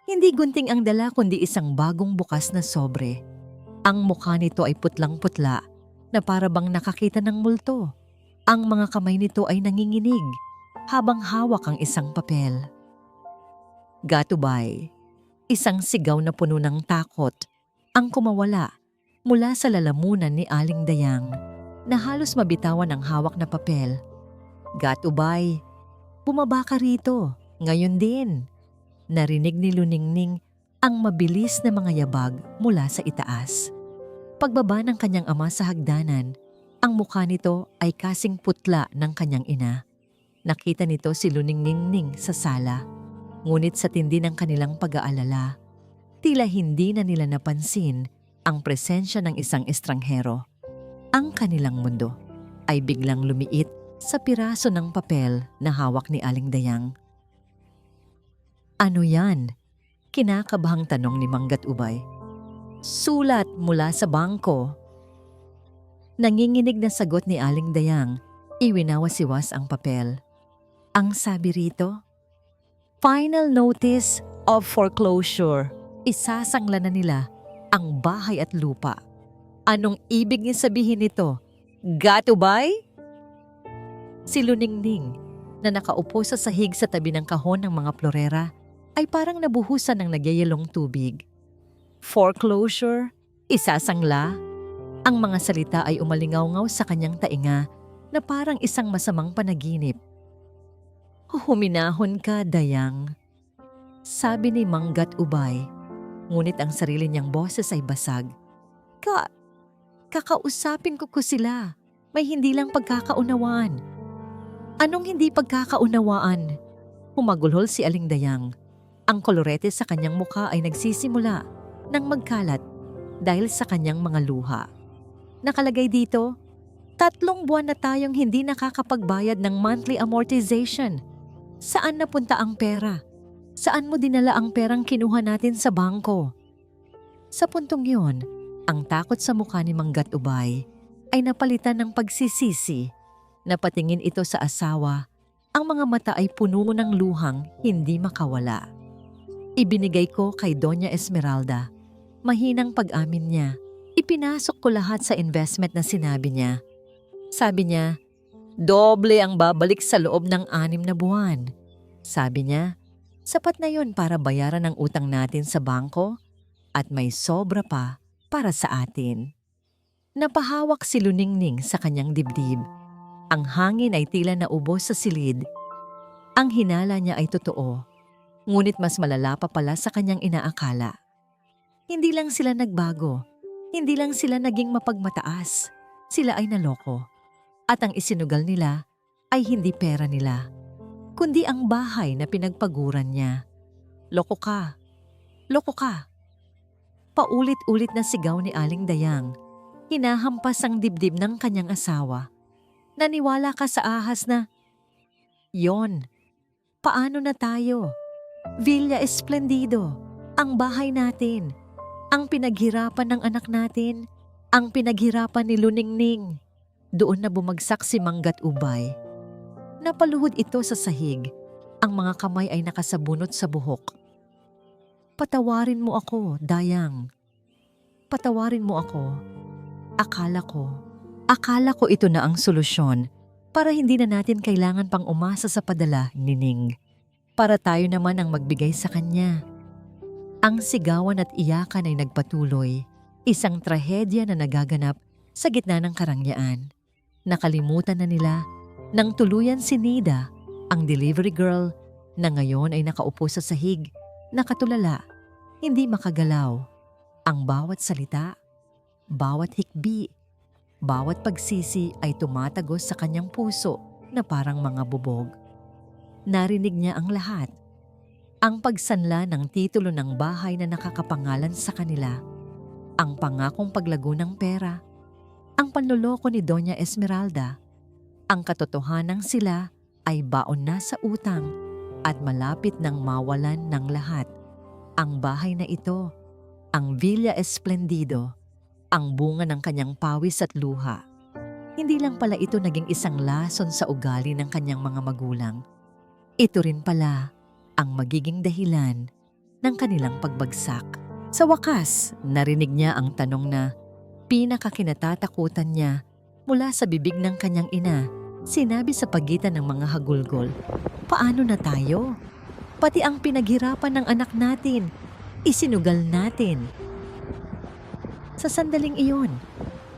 Hindi gunting ang dala kundi isang bagong bukas na sobre. Ang mukha nito ay putlang-putla na para bang nakakita ng multo. Ang mga kamay nito ay nanginginig habang hawak ang isang papel. Gatubay, isang sigaw na puno ng takot ang kumawala mula sa lalamunan ni Aling Dayang na halos mabitawan ang hawak na papel. Gatubay, bumaba ka rito, ngayon din. Narinig ni Luningning ang mabilis na mga yabag mula sa itaas. Pagbaba ng kanyang ama sa hagdanan, ang mukha nito ay kasing putla ng kanyang ina. Nakita nito si Luningning sa sala. Ngunit sa tindi ng kanilang pag-aalala, tila hindi na nila napansin ang presensya ng isang estranghero. Ang kanilang mundo ay biglang lumiit sa piraso ng papel na hawak ni Aling Dayang. Ano yan? Kinakabahang tanong ni Manggat Ubay. Sulat mula sa bangko. Nanginginig na sagot ni Aling Dayang, iwinawasiwas ang papel. Ang sabi rito, Final Notice of Foreclosure. Isasangla na nila ang bahay at lupa. Anong ibig niya sabihin nito? Gatubay? Si Luningning, na nakaupo sa sahig sa tabi ng kahon ng mga florera, ay parang nabuhusan ng nagyayalong tubig. Foreclosure? Isasangla? Ang mga salita ay umalingaw-ngaw sa kanyang tainga na parang isang masamang panaginip. Huminahon ka, Dayang. Sabi ni Manggat Ubay, ngunit ang sarili niyang boses ay basag. Kakausapin ko sila. May hindi lang pagkakaunawaan. Anong hindi pagkakaunawaan? Humagulhol si Aling Dayang. Ang kolorete sa kanyang mukha ay nagsisimula nang magkalat dahil sa kanyang mga luha. Nakalagay dito, 3 buwan na tayong hindi nakakapagbayad ng monthly amortization. Saan napunta ang pera? Saan mo dinala ang perang kinuha natin sa bangko? Sa puntong yon, ang takot sa mukha ni Manggat Ubay ay napalitan ng pagsisisi. Napatingin ito sa asawa. Ang mga mata ay puno ng luhang hindi makawala. Ibinigay ko kay Doña Esmeralda. Mahinang pag-amin niya. Ipinasok ko lahat sa investment na sinabi niya. Sabi niya, doble ang babalik sa loob ng 6 na buwan. Sabi niya, sapat na yon para bayaran ang utang natin sa bangko at may sobra pa para sa atin. Napahawak si Luningning sa kanyang dibdib. Ang hangin ay tila naubos sa silid. Ang hinala niya ay totoo, ngunit mas malala pa pala sa kanyang inaakala. Hindi lang sila nagbago, hindi lang sila naging mapagmataas, sila ay naloko. At ang isinugal nila ay hindi pera nila, kundi ang bahay na pinagpaguran niya. Loko ka! Loko ka! Paulit-ulit na sigaw ni Aling Dayang. Hinahampas ang dibdib ng kanyang asawa. Naniwala ka sa ahas na, yon, paano na tayo? Villa Esplendido, ang bahay natin, ang pinaghirapan ng anak natin, ang pinaghirapan ni Luningning. Doon na bumagsak si Manggat Ubay. Napaluhod ito sa sahig. Ang mga kamay ay nakasabunot sa buhok. Patawarin mo ako, Dayang. Patawarin mo ako. Akala ko ito na ang solusyon para hindi na natin kailangan pang umasa sa padala ni Ning. Para tayo naman ang magbigay sa kanya. Ang sigawan at iyakan ay nagpatuloy. Isang trahedya na nagaganap sa gitna ng karangyaan. Nakalimutan na nila nang tuluyan si Nida, ang delivery girl, na ngayon ay nakaupo sa sahig, nakatulala, hindi makagalaw. Ang bawat salita, bawat hikbi, bawat pagsisi ay tumatagos sa kanyang puso na parang mga bubog. Narinig niya ang lahat. Ang pagsanla ng titulo ng bahay na nakakapangalan sa kanila, ang pangakong paglago ng pera, ang panloloko ni Doña Esmeralda, ang katotohanang sila ay baon na sa utang at malapit nang mawalan ng lahat. Ang bahay na ito, ang Villa Esplendido, ang bunga ng kanyang pawis at luha. Hindi lang pala ito naging isang lason sa ugali ng kanyang mga magulang. Ito rin pala ang magiging dahilan ng kanilang pagbagsak. Sa wakas, narinig niya ang tanong na pinakakinatatakutan niya mula sa bibig ng kanyang ina. Sinabi sa pagitan ng mga hagulgol, "Paano na tayo? Pati ang pinaghirapan ng anak natin, isinugal natin." Sa sandaling iyon,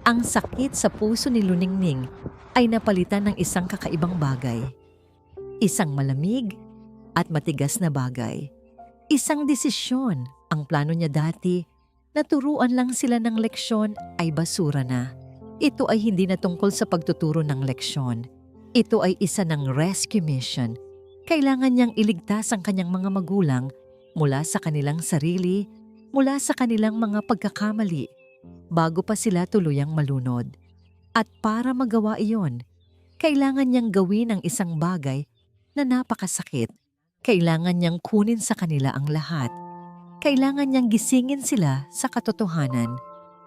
ang sakit sa puso ni Luningning ay napalitan ng isang kakaibang bagay. Isang malamig at matigas na bagay. Isang desisyon. Ang plano niya dati na turuan lang sila ng leksyon ay basura na. Ito ay hindi na tungkol sa pagtuturo ng leksyon. Ito ay isa ng rescue mission. Kailangan niyang iligtas ang kanyang mga magulang mula sa kanilang sarili, mula sa kanilang mga pagkakamali, bago pa sila tuluyang malunod. At para magawa iyon, kailangan niyang gawin ang isang bagay na napakasakit. Kailangan niyang kunin sa kanila ang lahat. Kailangan niyang gisingin sila sa katotohanan.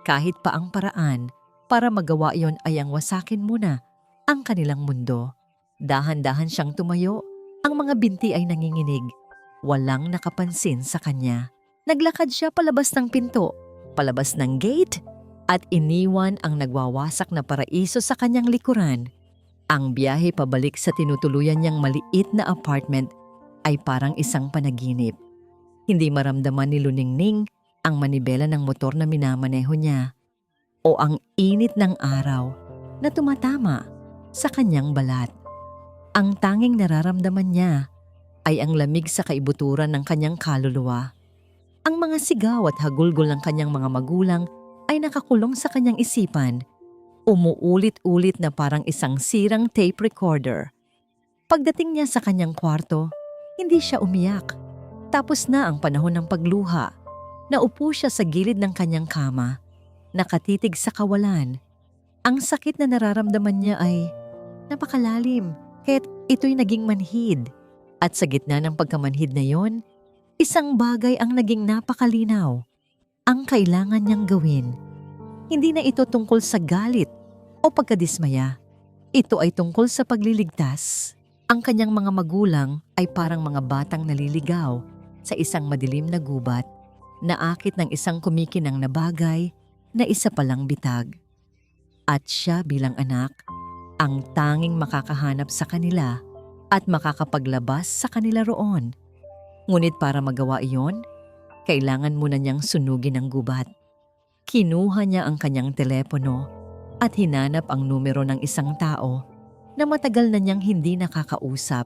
Kahit pa ang paraan para magawa iyon ay ang wasakin muna ang kanilang mundo. Dahan-dahan siyang tumayo. Ang mga binti ay nanginginig. Walang nakapansin sa kanya. Naglakad siya palabas ng pinto, palabas ng gate, at iniwan ang nagwawasak na paraiso sa kanyang likuran. Ang biyahe pabalik sa tinutuluyan niyang maliit na apartment ay parang isang panaginip. Hindi maramdaman ni Luningning ang manibela ng motor na minamaneho niya o ang init ng araw na tumatama sa kanyang balat. Ang tanging nararamdaman niya ay ang lamig sa kaibuturan ng kanyang kaluluwa. Ang mga sigaw at hagulgol ng kanyang mga magulang ay nakakulong sa kanyang isipan, umuulit-ulit na parang isang sirang tape recorder. Pagdating niya sa kanyang kwarto, hindi siya umiyak. Tapos na ang panahon ng pagluha. Naupo siya sa gilid ng kanyang kama, nakatitig sa kawalan. Ang sakit na nararamdaman niya ay napakalalim, kaya't ito'y naging manhid. At sa gitna ng pagkamanhid na yon, isang bagay ang naging napakalinaw. Ang kailangan niyang gawin. Hindi na ito tungkol sa galit o pagkadismaya. Ito ay tungkol sa pagliligtas. Ang kanyang mga magulang ay parang mga batang naliligaw sa isang madilim na gubat, naakit ng isang kumikinang na bagay na isa palang bitag. At siya bilang anak, ang tanging makakahanap sa kanila at makakapaglabas sa kanila roon. Ngunit para magawa iyon, kailangan muna niyang sunugin ang gubat. Kinuha niya ang kanyang telepono at hinanap ang numero ng isang tao na matagal na niyang hindi nakakausap.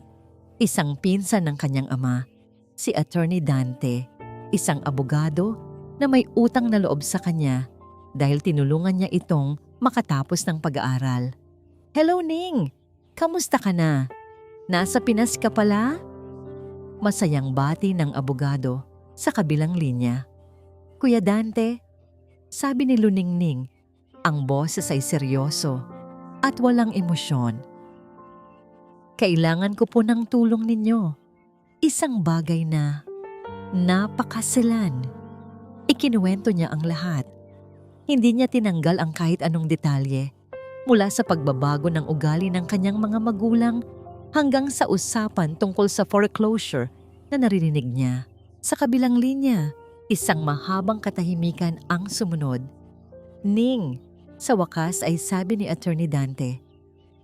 Isang pinsan ng kanyang ama, si Attorney Dante, isang abogado na may utang na loob sa kanya dahil tinulungan niya itong makatapos ng pag-aaral. "Hello Ning! Kamusta ka na? Nasa Pinas ka pala?" Masayang bati ng abogado sa kabilang linya. "Kuya Dante," sabi ni Luningning, ang boses ay seryoso at walang emosyon. "Kailangan ko po ng tulong ninyo. Isang bagay na napakasilan." Ikinuwento niya ang lahat. Hindi niya tinanggal ang kahit anong detalye, mula sa pagbabago ng ugali ng kanyang mga magulang hanggang sa usapan tungkol sa foreclosure na naririnig niya. Sa kabilang linya, isang mahabang katahimikan ang sumunod. "Ning, Sa wakas ay sabi ni Attorney Dante,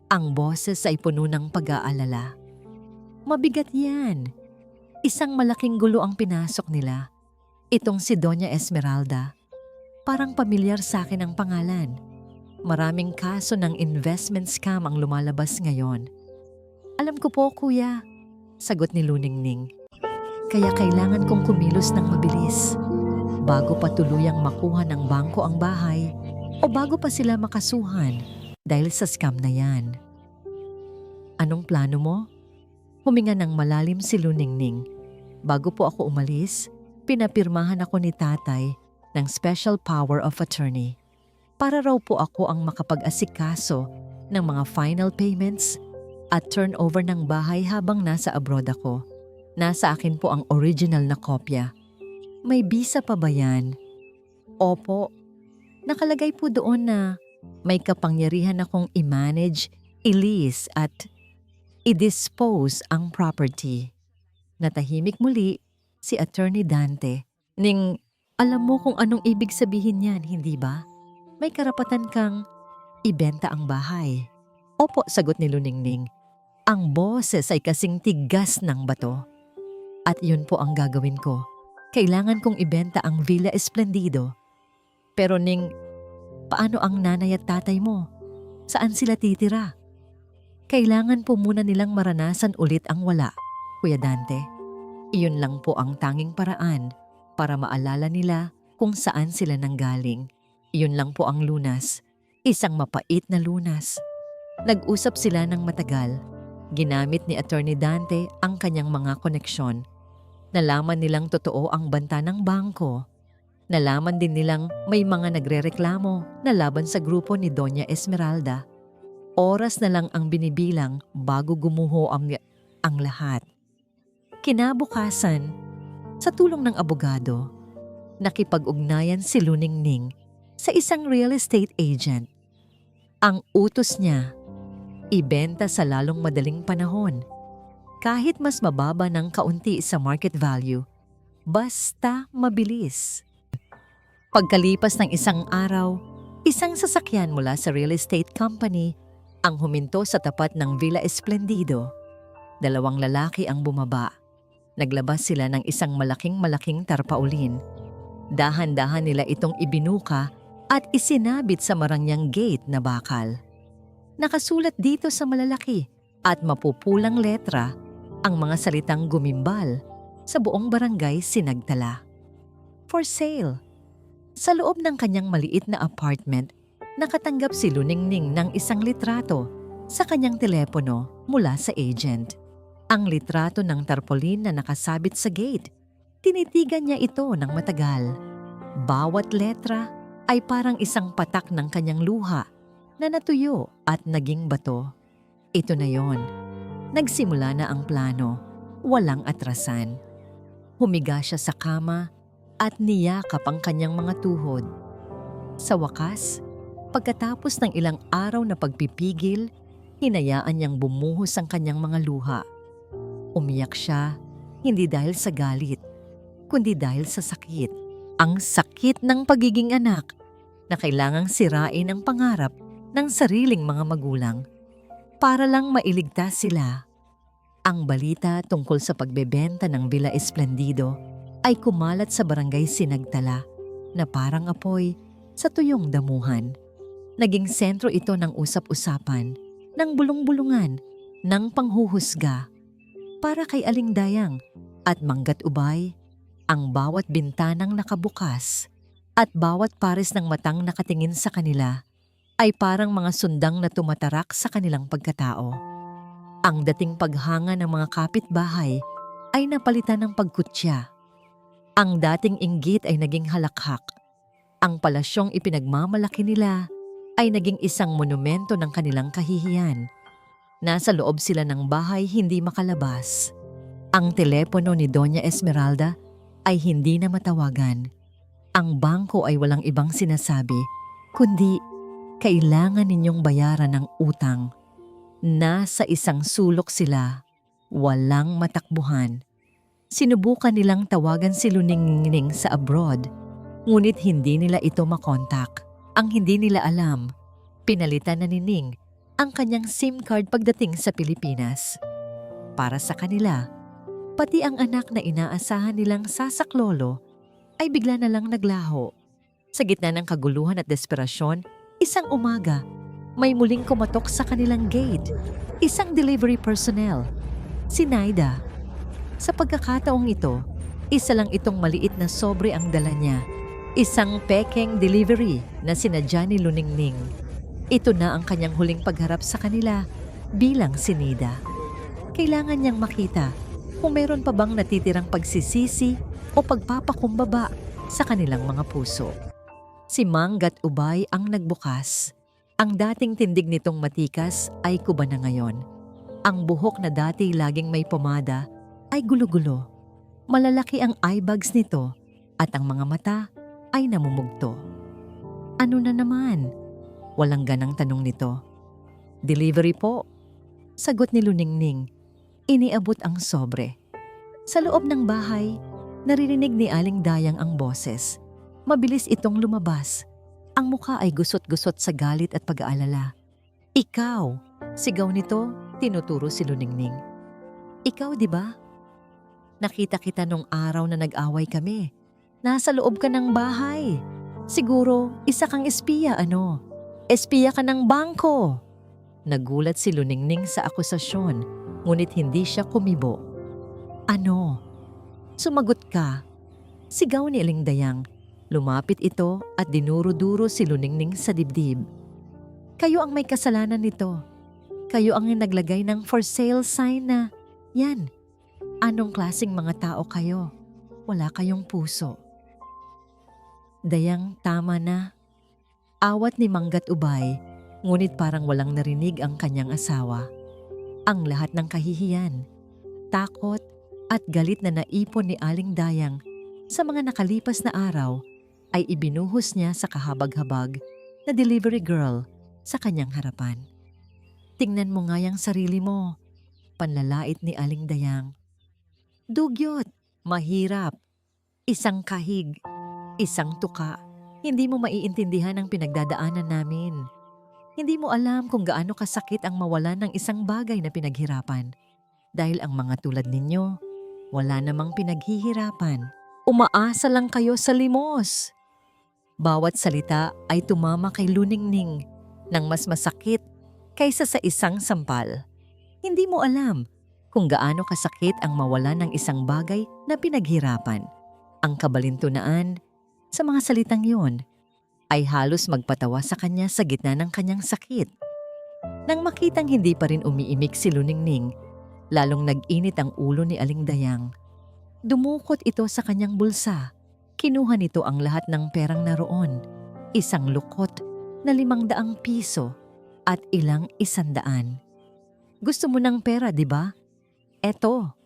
ang boses ay puno ng pag-aalala. Mabigat yan. Isang malaking gulo ang pinasok nila. Itong si Doña Esmeralda. Parang pamilyar sa akin ang pangalan. Maraming kaso ng investment scam ang lumalabas ngayon. Alam ko po, kuya, sagot ni Luningning. Kaya kailangan kong kumilos ng mabilis. Bago pa tuluyang makuha ng bangko ang bahay o bago pa sila makasuhan dahil sa scam na yan. Anong plano mo? Huminga ng malalim si Luningning. Bago po ako umalis, pinapirmahan ako ni tatay ng Special Power of Attorney. Para raw po ako ang makapag-asikaso ng mga final payments at turnover ng bahay habang nasa abroad ako. Nasa akin po ang original na kopya. May bisa pa ba yan? Opo. Nakalagay po doon na may kapangyarihan akong i-manage, i-lease at i-dispose ang property. Natahimik muli si Attorney Dante. Ning, alam mo kung anong ibig sabihin yan, hindi ba? May karapatan kang ibenta ang bahay. Opo, sagot ni Luningning. Ang boses ay kasing tigas ng bato. At yun po ang gagawin ko. Kailangan kong ibenta ang Villa Esplendido. Pero Ning, paano ang nanay at tatay mo? Saan sila titira? Kailangan po muna nilang maranasan ulit ang wala, Kuya Dante. Iyon lang po ang tanging paraan para maalala nila kung saan sila nanggaling. Iyon lang po ang lunas. Isang mapait na lunas. Nag-usap sila ng matagal. Ginamit ni Attorney Dante ang kanyang mga koneksyon. Nalaman nilang totoo ang banta ng bangko. Nalaman din nilang may mga nagrereklamo na laban sa grupo ni Doña Esmeralda. Oras na lang ang binibilang bago gumuho ang lahat. Kinabukasan, sa tulong ng abogado, nakipag-ugnayan si Luningning sa isang real estate agent. Ang utos niya, ibenta sa lalong madaling panahon. Kahit mas mababa ng kaunti sa market value, basta mabilis. Pagkalipas ng isang araw, isang sasakyan mula sa real estate company ang huminto sa tapat ng Villa Esplendido. 2 lalaki ang bumaba. Naglabas sila ng isang malaking tarpaulin. Dahan-dahan nila itong ibinuka at isinabit sa marangyang gate na bakal. Nakasulat dito sa malalaki at mapupulang letra ang mga salitang gumimbal sa buong barangay Sinagtala. For sale. Sa loob ng kanyang maliit na apartment, nakatanggap si Luningning ng isang litrato sa kanyang telepono mula sa agent. Ang litrato ng tarpaulin na nakasabit sa gate. Tinitigan niya ito ng matagal. Bawat letra ay parang isang patak ng kanyang luha na natuyo at naging bato. Ito na yon. Nagsimula na ang plano. Walang atrasan. Humiga siya sa kama at niyakap ang kanyang mga tuhod. Sa wakas, pagkatapos ng ilang araw na pagpipigil, hinayaan niyang bumuhos ang kanyang mga luha. Umiyak siya, hindi dahil sa galit, kundi dahil sa sakit. Ang sakit ng pagiging anak na kailangang sirain ang pangarap ng sariling mga magulang para lang mailigtas sila. Ang balita tungkol sa pagbebenta ng Villa Esplendido ay kumalat sa barangay Sinagtala na parang apoy sa tuyong damuhan. Naging sentro ito ng usap-usapan, ng bulong-bulungan, ng panghuhusga. Para kay Aling Dayang at Manggat Ubay, ang bawat bintanang nakabukas at bawat pares ng matang nakatingin sa kanila ay parang mga sundang na tumatarak sa kanilang pagkatao. Ang dating paghanga ng mga kapitbahay ay napalitan ng pagkutya. Ang dating inggit ay naging halakhak. Ang palasyong ipinagmamalaki nila ay naging isang monumento ng kanilang kahihiyan. Nasa loob sila ng bahay hindi makalabas. Ang telepono ni Doña Esmeralda ay hindi na matawagan. Ang bangko ay walang ibang sinasabi, kundi kailangan ninyong bayaran ng utang. Nasa isang sulok sila, walang matakbuhan. Sinubukan nilang tawagan si Luningning sa abroad, ngunit hindi nila ito makontak. Ang hindi nila alam, pinalitan na ni Ning ang kanyang SIM card pagdating sa Pilipinas. Para sa kanila, pati ang anak na inaasahan nilang sasaklolo ay bigla na lang naglaho. Sa gitna ng kaguluhan at desperasyon, isang umaga, may muling kumatok sa kanilang gate. Isang delivery personnel, si Naida. Sa pagkakataong ito, isa lang itong maliit na sobre ang dala niya. Isang pekeng delivery na sinadya ni Luningning. Ito na ang kanyang huling pagharap sa kanila bilang si Nida. Kailangan niyang makita kung meron pa bang natitirang pagsisisi o pagpapakumbaba sa kanilang mga puso. Si Manggat Ubay ang nagbukas. Ang dating tindig nitong matikas ay kuba na ngayon. Ang buhok na dati laging may pomada ay gulo-gulo. Malalaki ang eye bags nito at ang mga mata ay namumugto. Ano na naman? Walang ganang tanong nito. Delivery po. Sagot ni Luningning. Iniabot ang sobre. Sa loob ng bahay, naririnig ni Aling Dayang ang boses. Mabilis itong lumabas. Ang mukha ay gusot-gusot sa galit at pag-aalala. Ikaw! Sigaw nito, tinuturo si Luningning. Ikaw, di ba? Nakita kita nung araw na nag-away kami. Nasa loob ka ng bahay. Siguro, isa kang espiya, ano? Espiya ka ng bangko! Nagulat si Luningning sa akusasyon, ngunit hindi siya kumibo. Ano? Sumagot ka. Sigaw ni Aling Dayang. Lumapit ito at dinuro-duro si Luningning sa dibdib. Kayo ang may kasalanan nito. Kayo ang naglagay ng for sale sign na, yan. Anong klaseng mga tao kayo? Wala kayong puso. Dayang, tama na. Awat ni Manggat Ubay, ngunit parang walang narinig ang kanyang asawa. Ang lahat ng kahihiyan, takot at galit na naipon ni Aling Dayang sa mga nakalipas na araw ay ibinuhos niya sa kahabag-habag na delivery girl sa kanyang harapan. Tingnan mo nga yung sarili mo, panlalait ni Aling Dayang. Dugyot, mahirap, isang kahig, isang tuka. Hindi mo maiintindihan ang pinagdadaanan namin. Hindi mo alam kung gaano kasakit ang mawalan ng isang bagay na pinaghirapan. Dahil ang mga tulad ninyo, wala namang pinaghihirapan. Umaasa lang kayo sa limos. Bawat salita ay tumama kay Luningning ng mas masakit kaysa sa isang sampal. Hindi mo alam kung gaano kasakit ang mawalan ng isang bagay na pinaghirapan. Ang kabalintunaan sa mga salitang yon ay halos magpatawa sa kanya sa gitna ng kanyang sakit. Nang makitang hindi pa rin umiimik si Luningning, lalong nag-init ang ulo ni Aling Dayang. Dumukot ito sa kanyang bulsa. Kinuha nito ang lahat ng perang naroon, isang lukot na 500 piso at ilang 100. Gusto mo ng pera, di ba? Eto,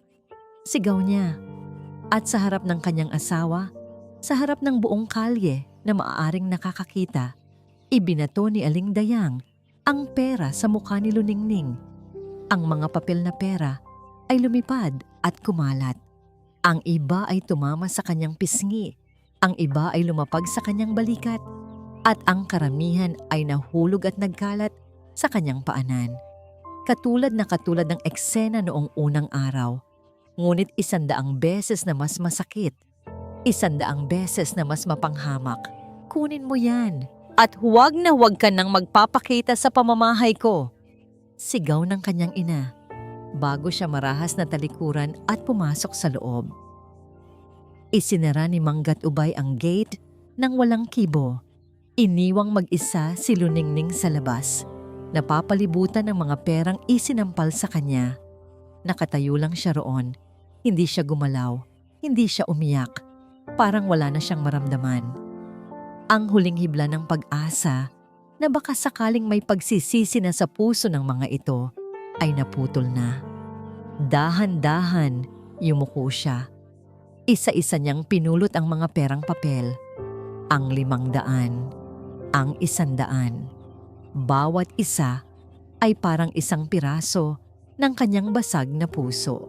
sigaw niya. At sa harap ng kanyang asawa, sa harap ng buong kalye na maaaring nakakakita, ibinato ni Aling Dayang ang pera sa mukha ni Luningning. Ang mga papel na pera ay lumipad at kumalat. Ang iba ay tumama sa kanyang pisngi, ang iba ay lumapag sa kanyang balikat, at ang karamihan ay nahulog at nagkalat sa kanyang paanan. Katulad ng eksena noong unang araw, ngunit 100 beses na mas masakit, 100 beses na mas mapanghamak. Kunin mo yan, at huwag na huwag ka nang magpapakita sa pamamahay ko. Sigaw ng kanyang ina, bago siya marahas na talikuran at pumasok sa loob. Isinara ni Manggat Ubay ang gate nang walang kibo. Iniwang mag-isa si Luningning sa labas. Napapalibutan ng mga perang isinampal sa kanya. Nakatayo lang siya roon. Hindi siya gumalaw. Hindi siya umiyak. Parang wala na siyang maramdaman. Ang huling hibla ng pag-asa na baka sakaling may pagsisisi na sa puso ng mga ito ay naputol na. Dahan-dahan, yumuko siya. Isa-isa niyang pinulot ang mga perang papel. Ang 500, ang 100. Bawat isa ay parang isang piraso ng kanyang basag na puso.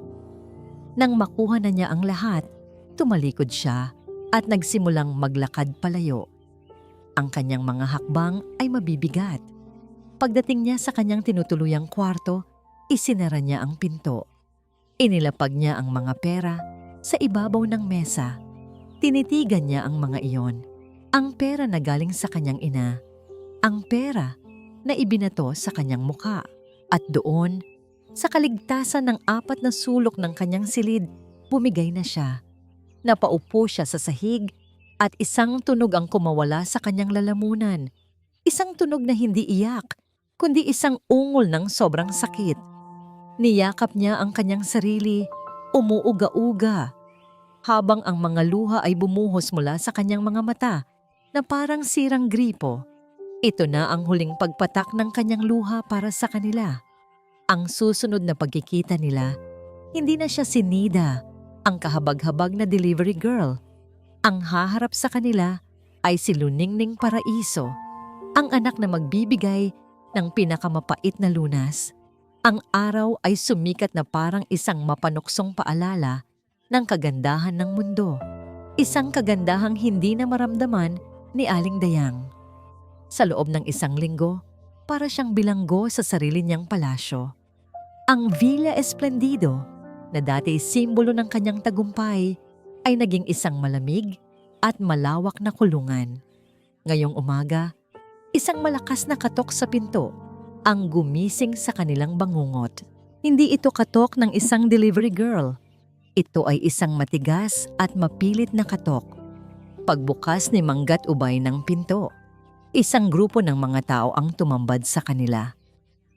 Nang makuha na niya ang lahat, tumalikod siya at nagsimulang maglakad palayo. Ang kanyang mga hakbang ay mabibigat. Pagdating niya sa kanyang tinutuluyang kwarto, isinara niya ang pinto. Inilapag niya ang mga pera sa ibabaw ng mesa. Tinitigan niya ang mga iyon. Ang pera na galing sa kanyang ina. Ang pera na ibinato sa kanyang muka. At doon, sa kaligtasan ng 4 na sulok ng kanyang silid, bumigay na siya. Napaupo siya sa sahig at isang tunog ang kumawala sa kanyang lalamunan. Isang tunog na hindi iyak, kundi isang ungol ng sobrang sakit. Niyakap niya ang kanyang sarili, umuuga-uga, habang ang mga luha ay bumuhos mula sa kanyang mga mata na parang sirang gripo. Ito na ang huling pagpatak ng kanyang luha para sa kanila. Ang susunod na pagkikita nila, hindi na siya si Nida, ang kahabag-habag na delivery girl. Ang haharap sa kanila ay si Luningning Paraiso, ang anak na magbibigay ng pinakamapait na lunas. Ang araw ay sumikat na parang isang mapanuksong paalala ng kagandahan ng mundo. Isang kagandahang hindi na maramdaman ni Aling Dayang. Sa loob ng 1 linggo, para siyang bilanggo sa sarili niyang palasyo. Ang Villa Esplendido, na dati simbolo ng kanyang tagumpay, ay naging isang malamig at malawak na kulungan. Ngayong umaga, isang malakas na katok sa pinto ang gumising sa kanilang bangungot. Hindi ito katok ng isang delivery girl. Ito ay isang matigas at mapilit na katok. Pagbukas ni Manggat Ubay ng pinto, isang grupo ng mga tao ang tumambad sa kanila.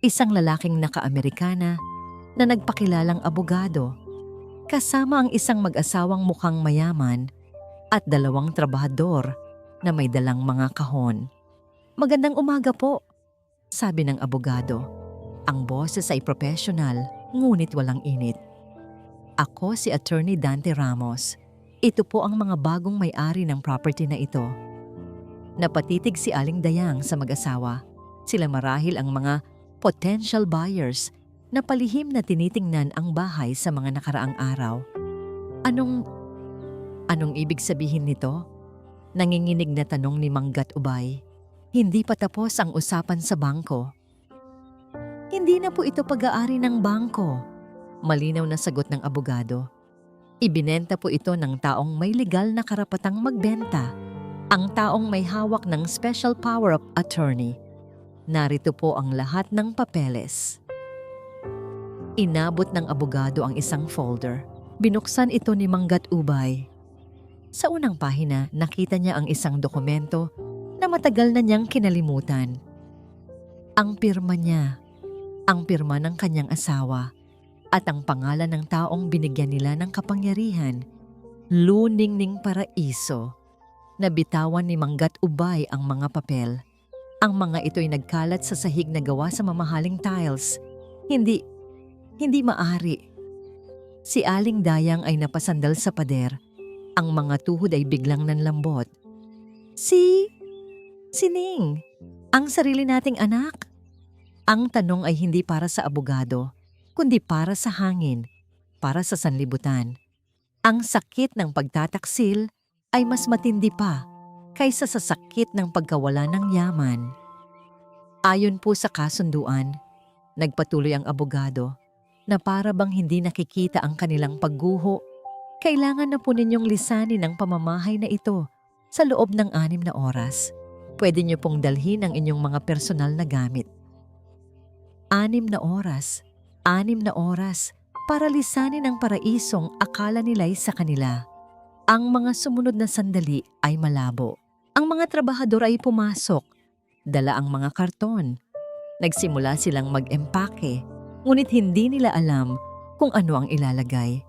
Isang lalaking naka-Amerikana na nagpakilalang abogado, kasama ang isang mag-asawang mukhang mayaman at 2 trabahador na may dalang mga kahon. "Magandang umaga po," sabi ng abogado. Ang boses ay professional, ngunit walang init. "Ako si Attorney Dante Ramos. Ito po ang mga bagong may-ari ng property na ito." Napatitig si Aling Dayang sa mag-asawa. Sila marahil ang mga potential buyers na palihim na tinitingnan ang bahay sa mga nakaraang araw. Anong ibig sabihin nito? Nanginginig na tanong ni Manggat Ubay. Hindi pa tapos ang usapan sa bangko. "Hindi na po ito pag-aari ng bangko," malinaw na sagot ng abogado. "Ibinenta po ito ng taong may legal na karapatang magbenta, ang taong may hawak ng special power of attorney. Narito po ang lahat ng papeles." Inabot ng abogado ang isang folder. Binuksan ito ni Manggat Ubay. Sa unang pahina, nakita niya ang isang dokumento na matagal na niyang kinalimutan. Ang pirma niya, ang pirma ng kanyang asawa, at ang pangalan ng taong binigyan nila ng kapangyarihan, Luningning Paraiso. Nabitawan ni Manggat Ubay ang mga papel. Ang mga ito'y nagkalat sa sahig na gawa sa mamahaling tiles. Hindi maari. Si Aling Dayang ay napasandal sa pader. Ang mga tuhod ay biglang nanlambot. Si Ning, ang sarili nating anak." Ang tanong ay hindi para sa abogado, kundi para sa hangin, para sa sanlibutan. Ang sakit ng pagtataksil ay mas matindi pa kaysa sa sakit ng pagkawala ng yaman. Ayon po sa kasunduan, nagpatuloy ang abogado, na para bang hindi nakikita ang kanilang pagguho, kailangan na po ninyong lisanin ang pamamahay na ito sa loob ng 6 na oras. Pwede niyo pong dalhin ang inyong mga personal na gamit. 6 na oras, 6 na oras para lisanin ang paraisong akala nila'y sa kanila. Ang mga sumunod na sandali ay malabo. Ang mga trabahador ay pumasok, dala ang mga karton. Nagsimula silang mag-empake, ngunit hindi nila alam kung ano ang ilalagay.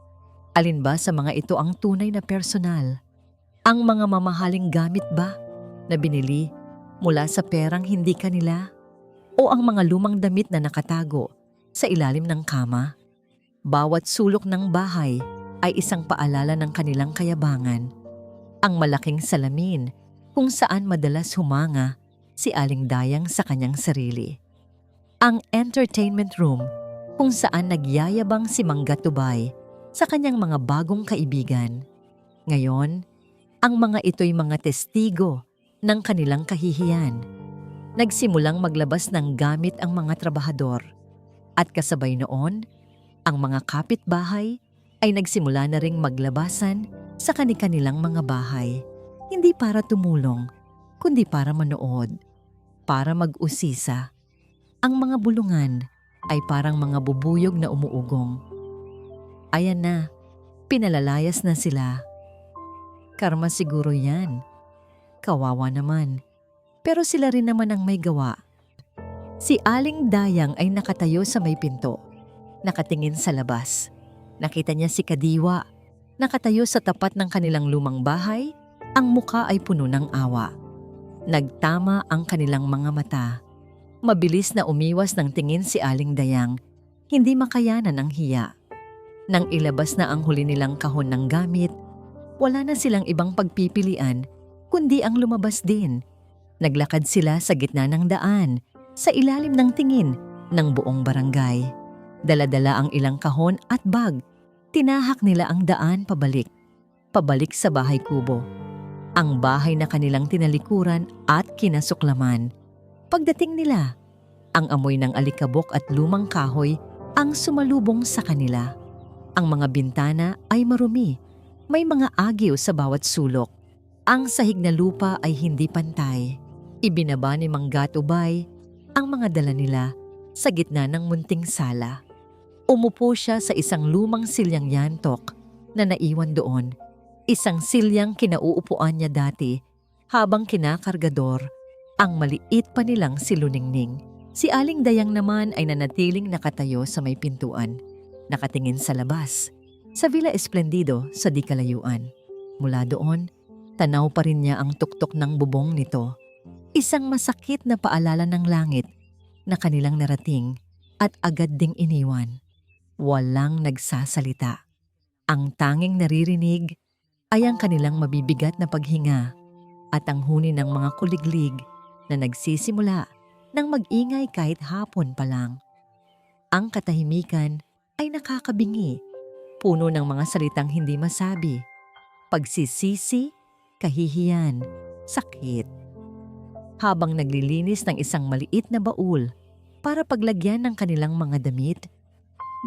Alin ba sa mga ito ang tunay na personal? Ang mga mamahaling gamit ba na binili mula sa perang hindi kanila? O ang mga lumang damit na nakatago sa ilalim ng kama? Bawat sulok ng bahay ay isang paalala ng kanilang kayabangan. Ang malaking salamin kung saan madalas humanga si Aling Dayang sa kanyang sarili. Ang entertainment room kung saan nagyayabang si Manggat Ubay sa kanyang mga bagong kaibigan. Ngayon, ang mga ito'y mga testigo ng kanilang kahihiyan. Nagsimulang maglabas ng gamit ang mga trabahador. At kasabay noon, ang mga kapitbahay ay nagsimula na ring maglabasan sa kanilang mga bahay. Hindi para tumulong, kundi para manood, para mag-usisa. Ang mga bulungan ay parang mga bubuyog na umuugong. Ayan na, pinalalayas na sila. Karma siguro yan. Kawawa naman. Pero sila rin naman ang may gawa. Si Aling Dayang ay nakatayo sa may pinto, nakatingin sa labas. Nakita niya si Kadiwa, nakatayo sa tapat ng kanilang lumang bahay, ang muka ay puno ng awa. Nagtama ang kanilang mga mata. Mabilis na umiwas ng tingin si Aling Dayang, hindi makayanan ang hiya. Nang ilabas na ang huli nilang kahon ng gamit, wala na silang ibang pagpipilian, kundi ang lumabas din. Naglakad sila sa gitna ng daan, sa ilalim ng tingin ng buong barangay. Dala-dala ang ilang kahon at bag. Tinahak nila ang daan pabalik. Pabalik sa bahay kubo. Ang bahay na kanilang tinalikuran at kinasuklaman. Pagdating nila, ang amoy ng alikabok at lumang kahoy ang sumalubong sa kanila. Ang mga bintana ay marumi. May mga agiw sa bawat sulok. Ang sahig na lupa ay hindi pantay. Ibinaba ni Manggat Ubay ang mga dala nila sa gitna ng munting sala. Umupo siya sa isang lumang silyang yantok na naiwan doon. Isang silyang kinauupuan niya dati habang kinakargador ang maliit pa nilang si Luningning. Si Aling Dayang naman ay nanatiling nakatayo sa may pintuan, nakatingin sa labas, sa Villa Esplendido sa di kalayuan. Mula doon, tanaw pa rin niya ang tuktok ng bubong nito. Isang masakit na paalala ng langit na kanilang narating at agad ding iniwan. Walang nagsasalita. Ang tanging naririnig ay ang kanilang mabibigat na paghinga at ang huni ng mga kuliglig na nagsisimula ng mag-ingay kahit hapon pa lang. Ang katahimikan ay nakakabingi, puno ng mga salitang hindi masabi, pagsisisi, kahihiyan, sakit. Habang naglilinis ng isang maliit na baul para paglagyan ng kanilang mga damit,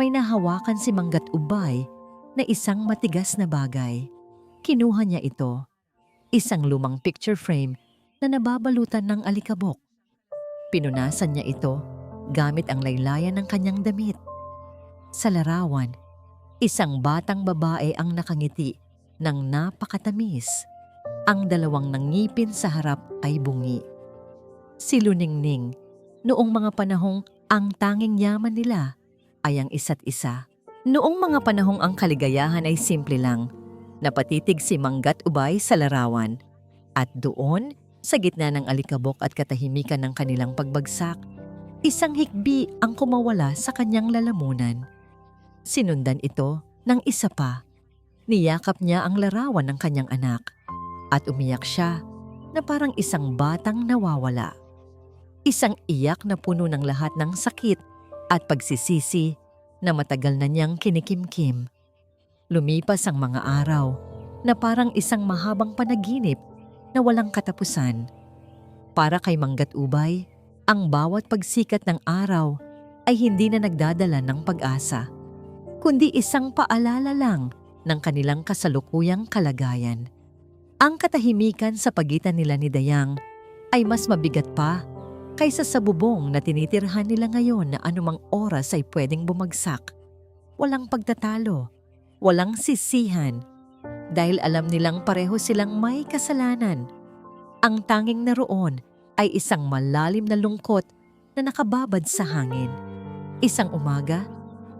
may nahawakan si Manggat Ubay na isang matigas na bagay. Kinuha niya ito, isang lumang picture frame na nababalutan ng alikabok. Pinunasan niya ito gamit ang laylayan ng kanyang damit. Sa larawan, isang batang babae ang nakangiti ng napakatamis. Ang dalawang nangipin sa harap ay bungi. Si Luningning, noong mga panahong ang tanging yaman nila ay ang isa't isa. Noong mga panahong ang kaligayahan ay simple lang, napatitig si Manggat Ubay sa larawan. At doon, sa gitna ng alikabok at katahimikan ng kanilang pagbagsak, isang hikbi ang kumawala sa kanyang lalamunan. Sinundan ito ng isa pa. Niyakap niya ang larawan ng kanyang anak at umiyak siya na parang isang batang nawawala. Isang iyak na puno ng lahat ng sakit at pagsisisi na matagal na niyang kinikimkim. Lumipas ang mga araw na parang isang mahabang panaginip na walang katapusan. Para kay Manggat Ubay, ang bawat pagsikat ng araw ay hindi na nagdadala ng pag-asa, kundi isang paalala lang ng kanilang kasalukuyang kalagayan. Ang katahimikan sa pagitan nila ni Dayang ay mas mabigat pa kaysa sa bubong na tinitirhan nila ngayon na anumang oras ay pwedeng bumagsak. Walang pagtatalo, walang sisihan, dahil alam nilang pareho silang may kasalanan. Ang tanging naroon ay isang malalim na lungkot na nakababad sa hangin. Isang umaga,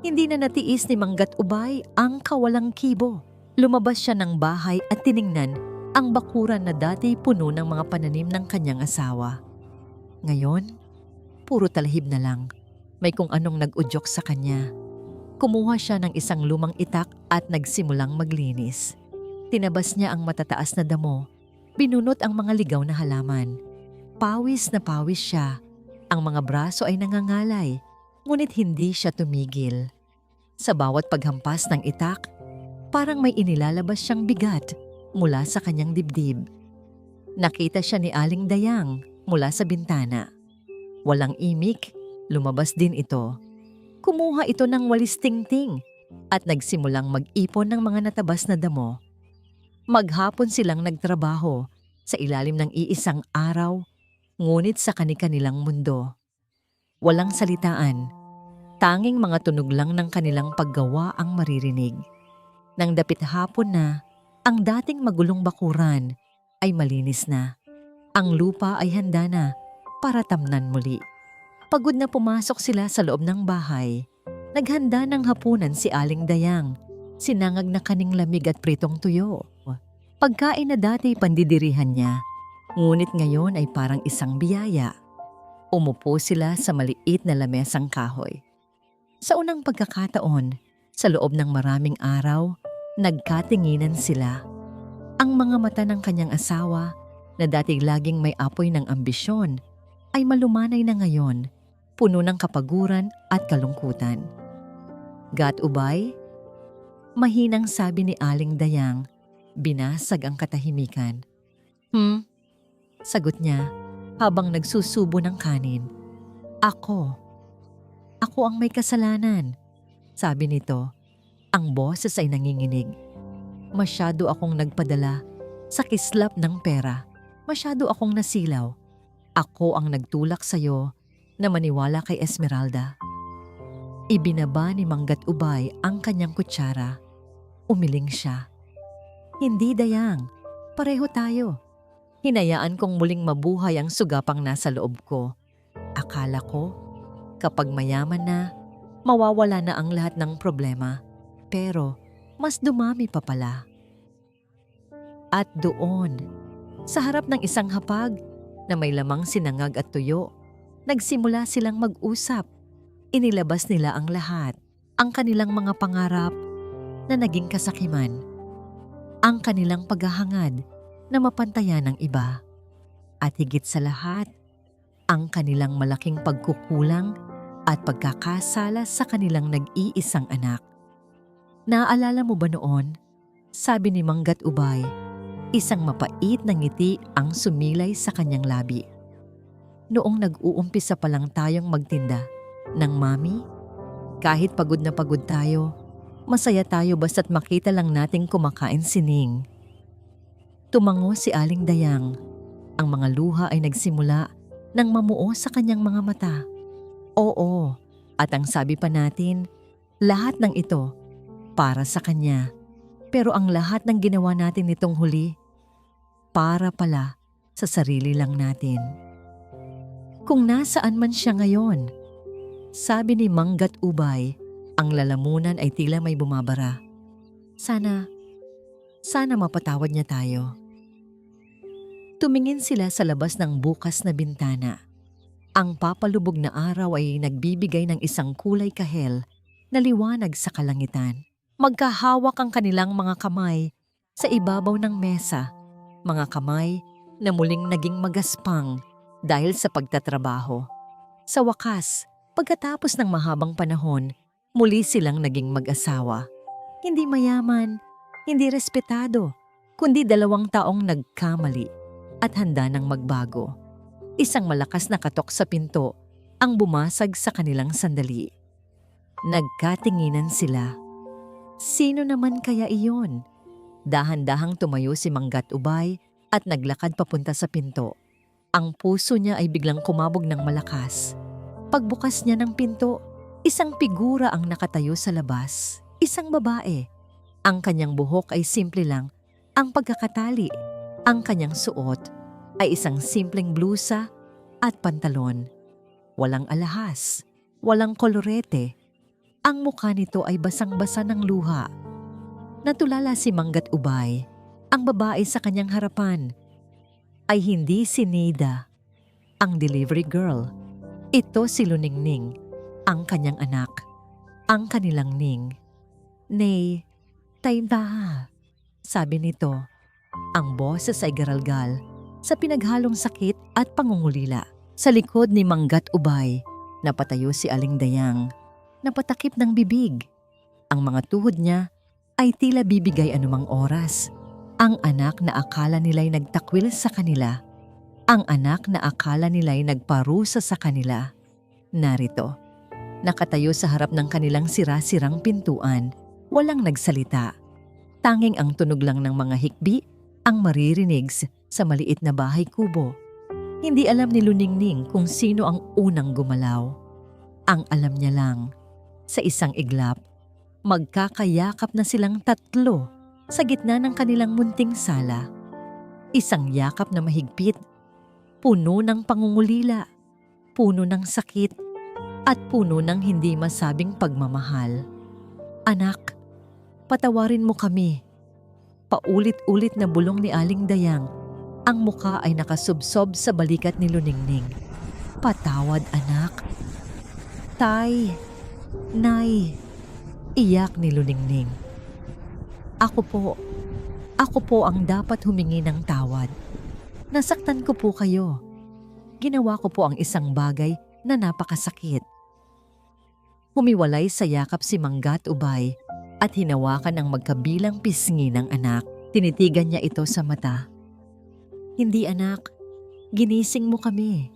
hindi na natiis ni Manggat Ubay ang kawalang kibo. Lumabas siya ng bahay at tiningnan ang bakuran na dati puno ng mga pananim ng kanyang asawa. Ngayon, puro talahib na lang. May kung anong nag-udyok sa kanya. Kumuha siya ng isang lumang itak at nagsimulang maglinis. Tinabas niya ang matataas na damo. Binunot ang mga ligaw na halaman. Pawis na pawis siya. Ang mga braso ay nangangalay, ngunit hindi siya tumigil. Sa bawat paghampas ng itak, parang may inilalabas siyang bigat mula sa kanyang dibdib. Nakita siya ni Aling Dayang mula sa bintana. Walang imik, lumabas din ito. Kumuha ito ng walis tingting at nagsimulang mag-ipon ng mga natabas na damo. Maghapon silang nagtrabaho sa ilalim ng iisang araw, ngunit sa kani-kanilang mundo. Walang salitaan, tanging mga tunog lang ng kanilang paggawa ang maririnig. Nang dapit hapon na, ang dating magulong bakuran ay malinis na. Ang lupa ay handa na para tamnan muli. Pagod na pumasok sila sa loob ng bahay. Naghanda ng hapunan si Aling Dayang, sinangag na kaning lamig at pritong tuyo. Pagkain na dati pandidirihan niya, ngunit ngayon ay parang isang biyaya. Umupo sila sa maliit na lamesang kahoy. Sa unang pagkakataon, sa loob ng maraming araw, nagkatinginan sila. Ang mga mata ng kanyang asawa, na dati laging may apoy ng ambisyon, ay malumanay na ngayon, puno ng kapaguran at kalungkutan. Gat-ubay? Mahinang sabi ni Aling Dayang, binasag ang katahimikan. Sagot niya habang nagsusubo ng kanin. Ako ang may kasalanan, sabi nito. Ang boses ay nanginginig. Masyado akong nagpadala sa kislap ng pera. Masyado akong nasilaw. Ako ang nagtulak sa'yo na maniwala kay Esmeralda. Ibinaba ni Manggat Ubay ang kanyang kutsara. Umiling siya. Hindi, Dayang. Pareho tayo. Hinayaan kong muling mabuhay ang sugapang nasa loob ko. Akala ko, kapag mayaman na, mawawala na ang lahat ng problema. Pero, mas dumami pa pala. At doon, sa harap ng isang hapag na may lamang sinangag at tuyo, nagsimula silang mag-usap. Inilabas nila ang lahat, ang kanilang mga pangarap na naging kasakiman, ang kanilang paghahangad na mapantayan ng iba, at higit sa lahat, ang kanilang malaking pagkukulang at pagkakasala sa kanilang nag-iisang anak. Naalala mo ba noon? Sabi ni Manggat Ubay, isang mapait na ngiti ang sumilay sa kanyang labi. Noong nag-uumpisa pa lang tayong magtinda ng mami, kahit pagod na pagod tayo, masaya tayo basta't makita lang nating kumakain si Ning. Tumango si Aling Dayang. Ang mga luha ay nagsimula nang mamuo sa kanyang mga mata. Oo, at ang sabi pa natin, lahat ng ito para sa kanya. Pero ang lahat ng ginawa natin nitong huli, para pala sa sarili lang natin. Kung nasaan man siya ngayon, sabi ni Manggat Ubay, ang lalamunan ay tila may bumabara. Sana mapatawad niya tayo. Tumingin sila sa labas ng bukas na bintana. Ang papalubog na araw ay nagbibigay ng isang kulay kahel na liwanag sa kalangitan. Magkahawak ang kanilang mga kamay sa ibabaw ng mesa, mga kamay na muling naging magaspang dahil sa pagtatrabaho. Sa wakas, pagkatapos ng mahabang panahon, muli silang naging mag-asawa. Hindi mayaman, hindi respetado, kundi 2 taong nagkamali at handa ng magbago. Isang malakas na katok sa pinto ang bumasag sa kanilang sandali. Nagkatinginan sila. Sino naman kaya iyon? Dahan-dahang tumayo si Manggat Ubay at naglakad papunta sa pinto. Ang puso niya ay biglang kumabog ng malakas. Pagbukas niya ng pinto, isang figura ang nakatayo sa labas. Isang babae. Ang kanyang buhok ay simple lang. Ang pagkakatali, ang kanyang suot ay isang simpleng blusa at pantalon. Walang alahas, walang kolorete. Ang mukha nito ay basang-basa ng luha. Natulala si Manggat Ubay. Ang babae sa kanyang harapan ay hindi si Nida, ang delivery girl. Ito si Luningning, ang kanyang anak, ang kanilang Ning. Nay, Tayda, sabi nito. Ang boses ay garalgal sa pinaghalong sakit at pangungulila. Sa likod ni Manggat Ubay, napatayo si Aling Dayang. Napatakip ng bibig. Ang mga tuhod niya ay tila bibigay anumang oras. Ang anak na akala nila'y nagtakwil sa kanila. Ang anak na akala nila'y nagparusa sa kanila. Narito, nakatayo sa harap ng kanilang sira-sirang pintuan, walang nagsalita. Tanging ang tunog lang ng mga hikbi ang maririnig sa maliit na bahay kubo. Hindi alam ni Luningning kung sino ang unang gumalaw. Ang alam niya lang, sa isang iglap, magkakayakap na silang tatlo sa gitna ng kanilang munting sala. Isang yakap na mahigpit, puno ng pangungulila, puno ng sakit, at puno ng hindi masabing pagmamahal. Anak, patawarin mo kami. Paulit-ulit na bulong ni Aling Dayang. Ang muka ay nakasubsob sa balikat ni Luningning. Patawad, anak. Tay, Nay, iyak ni Luningning. Ako po ang dapat humingi ng tawad. Nasaktan ko po kayo. Ginawa ko po ang isang bagay na napakasakit. Humiwalay sa yakap si Manggat Ubay at hinawakan ang magkabilang pisngi ng anak. Tinitigan niya ito sa mata. Hindi anak, ginising mo kami.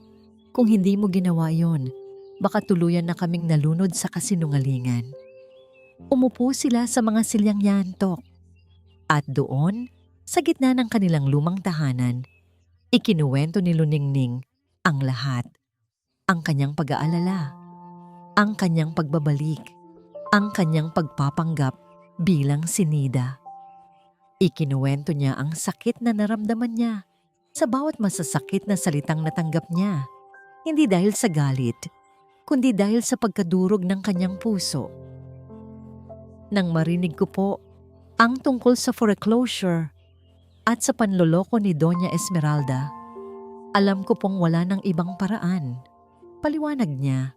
Kung hindi mo ginawa yon, baka tuluyan na kaming nalunod sa kasinungalingan. Umupo sila sa mga silyang yantok. At doon, sa gitna ng kanilang lumang tahanan, ikinuwento ni Luningning ang lahat. Ang kanyang pag-aalala, ang kanyang pagbabalik, ang kanyang pagpapanggap bilang si Nida. Ikinuwento niya ang sakit na naramdaman niya sa bawat masasakit na salitang natanggap niya. Hindi dahil sa galit, kundi dahil sa pagkadurog ng kanyang puso. Nang marinig ko po ang tungkol sa foreclosure at sa panloloko ni Doña Esmeralda, alam ko pong wala ng ibang paraan. Paliwanag niya,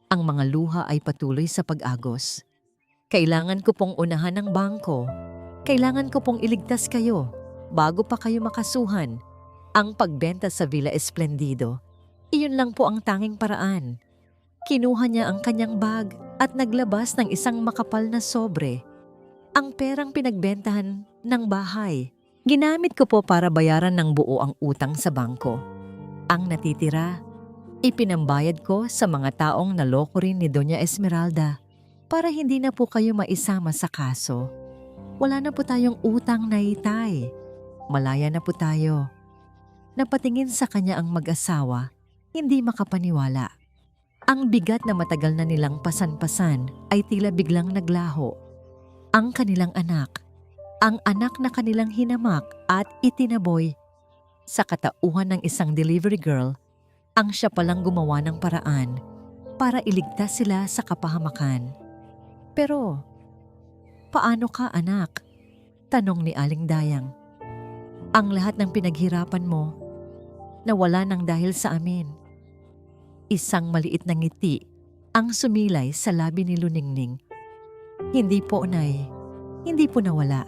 ang mga luha ay patuloy sa pag-agos. Kailangan ko pong unahan ng bangko. Kailangan ko pong iligtas kayo bago pa kayo makasuhan. Ang pagbenta sa Villa Esplendido, iyon lang po ang tanging paraan. Kinuha niya ang kanyang bag at naglabas ng isang makapal na sobre. Ang perang pinagbentahan ng bahay. Ginamit ko po para bayaran ng buo ang utang sa bangko. Ang natitira, ipinambayad ko sa mga taong naloko rin ni Doña Esmeralda para hindi na po kayo maisama sa kaso. Wala na po tayong utang na itay. Malaya na po tayo. Napatingin sa kanya ang mag-asawa, hindi makapaniwala. Ang bigat na matagal na nilang pasan-pasan ay tila biglang naglaho. Ang kanilang anak, ang anak na kanilang hinamak at itinaboy. Sa katauhan ng isang delivery girl, ang siya palang gumawa ng paraan para iligtas sila sa kapahamakan. Pero, paano ka anak? Tanong ni Aling Dayang. Ang lahat ng pinaghirapan mo, nawala ng dahil sa amin. Isang maliit na ngiti ang sumilay sa labi ni Luningning. Hindi po, Nay. Hindi po nawala.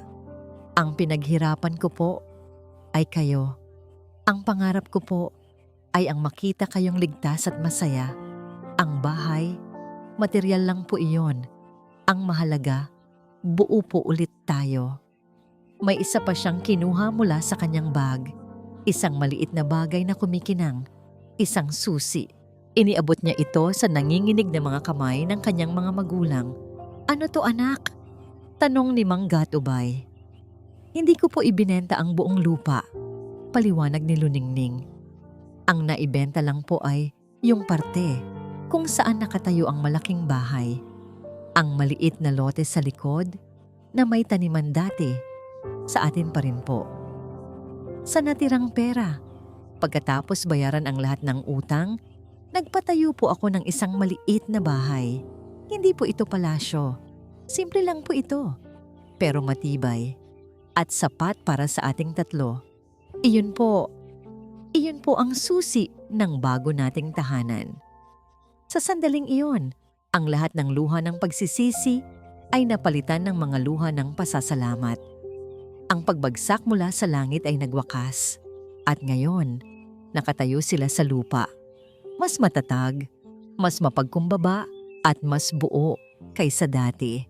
Ang pinaghirapan ko po ay kayo. Ang pangarap ko po ay ang makita kayong ligtas at masaya. Ang bahay, material lang po iyon. Ang mahalaga, buo po ulit tayo. May isa pa siyang kinuha mula sa kanyang bag. Isang maliit na bagay na kumikinang. Isang susi. Iniabot niya ito sa nanginginig na mga kamay ng kanyang mga magulang. Ano to anak? Tanong ni Manggat Ubay. Hindi ko po ibinenta ang buong lupa. Paliwanag ni Luningning. Ang naibenta lang po ay yung parte kung saan nakatayo ang malaking bahay. Ang maliit na lote sa likod na may taniman dati, sa atin pa rin po. Sa natirang pera, pagkatapos bayaran ang lahat ng utang, nagpatayo po ako ng isang maliit na bahay. Hindi po ito palasyo. Simple lang po ito. Pero matibay at sapat para sa ating tatlo. Iyon po ang susi ng bago nating tahanan. Sa sandaling iyon, ang lahat ng luha ng pagsisisi ay napalitan ng mga luha ng pasasalamat. Ang pagbagsak mula sa langit ay nagwakas. At ngayon, nakatayo sila sa lupa. Mas matatag, mas mapagkumbaba at mas buo kaysa dati.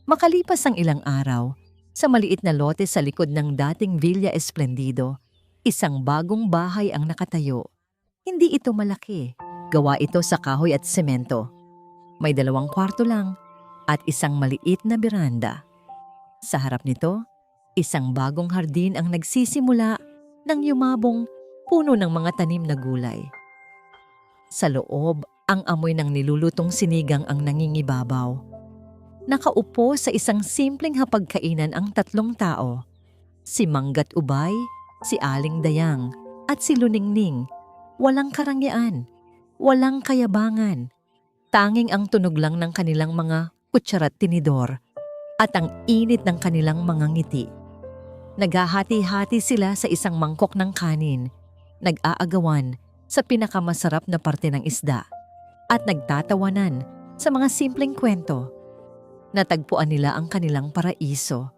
Makalipas ang ilang araw, Sa maliit na lote sa likod ng dating Villa Esplendido, isang bagong bahay ang nakatayo. Hindi ito malaki. Gawa ito sa kahoy at semento. May 2 kwarto lang at isang maliit na beranda. Sa harap nito, isang bagong hardin ang nagsisimula ng yumabong puno ng mga tanim na gulay. Sa loob, ang amoy ng nilulutong sinigang ang nangingibabaw. Nakaupo sa isang simpleng hapagkainan ang 3 tao. Si Manggat Ubay, si Aling Dayang, at si Luningning. Walang karangyaan, walang kayabangan. Tanging ang tunog lang ng kanilang mga kutsara't tinidor at ang init ng kanilang mga ngiti. Naghahati-hati sila sa isang mangkok ng kanin, nag-aagawan sa pinakamasarap na parte ng isda, at nagtatawanan sa mga simpleng kwento. Natagpuan nila ang kanilang paraiso,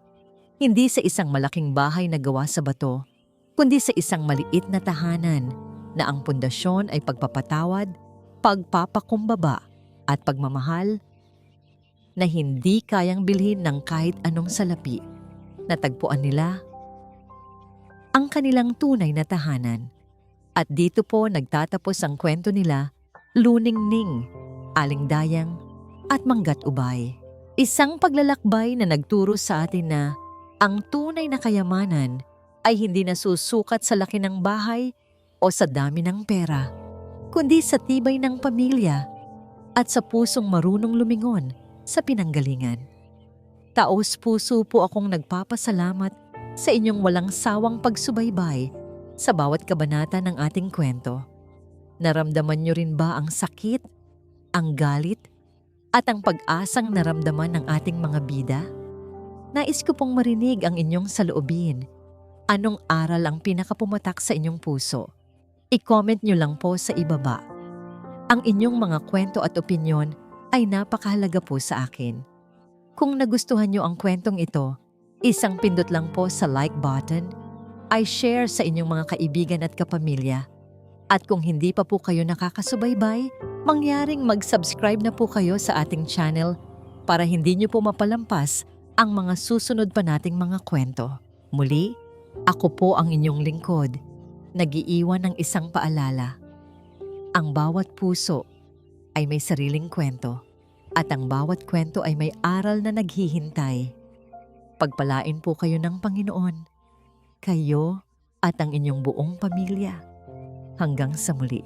hindi sa isang malaking bahay na gawa sa bato, kundi sa isang maliit na tahanan na ang pundasyon ay pagpapatawad, pagpapakumbaba at pagmamahal na hindi kayang bilhin ng kahit anong salapi. Natagpuan nila ang kanilang tunay na tahanan. At dito po nagtatapos ang kwento nila, Luningning, Aling Dayang at Manggat Ubay. Isang paglalakbay na nagturo sa atin na ang tunay na kayamanan ay hindi nasusukat sa laki ng bahay o sa dami ng pera, kundi sa tibay ng pamilya at sa pusong marunong lumingon sa pinanggalingan. Taos-puso po akong nagpapasalamat sa inyong walang sawang pagsubaybay sa bawat kabanata ng ating kwento. Naramdaman niyo rin ba ang sakit, ang galit, at ang pag-asang naramdaman ng ating mga bida? Nais ko pong marinig ang inyong saloobin. Anong aral ang pinakapumatak sa inyong puso? I-comment nyo lang po sa ibaba. Ang inyong mga kwento at opinyon ay napakahalaga po sa akin. Kung nagustuhan nyo ang kwentong ito, isang pindot lang po sa like button, ay share sa inyong mga kaibigan at kapamilya. At kung hindi pa po kayo nakakasubaybay, mangyaring mag-subscribe na po kayo sa ating channel para hindi nyo po mapalampas ang mga susunod pa nating mga kwento. Muli, ako po ang inyong lingkod, nag-iiwan ng isang paalala. Ang bawat puso ay may sariling kwento at ang bawat kwento ay may aral na naghihintay. Pagpalain po kayo ng Panginoon, kayo at ang inyong buong pamilya. Hanggang sa muli.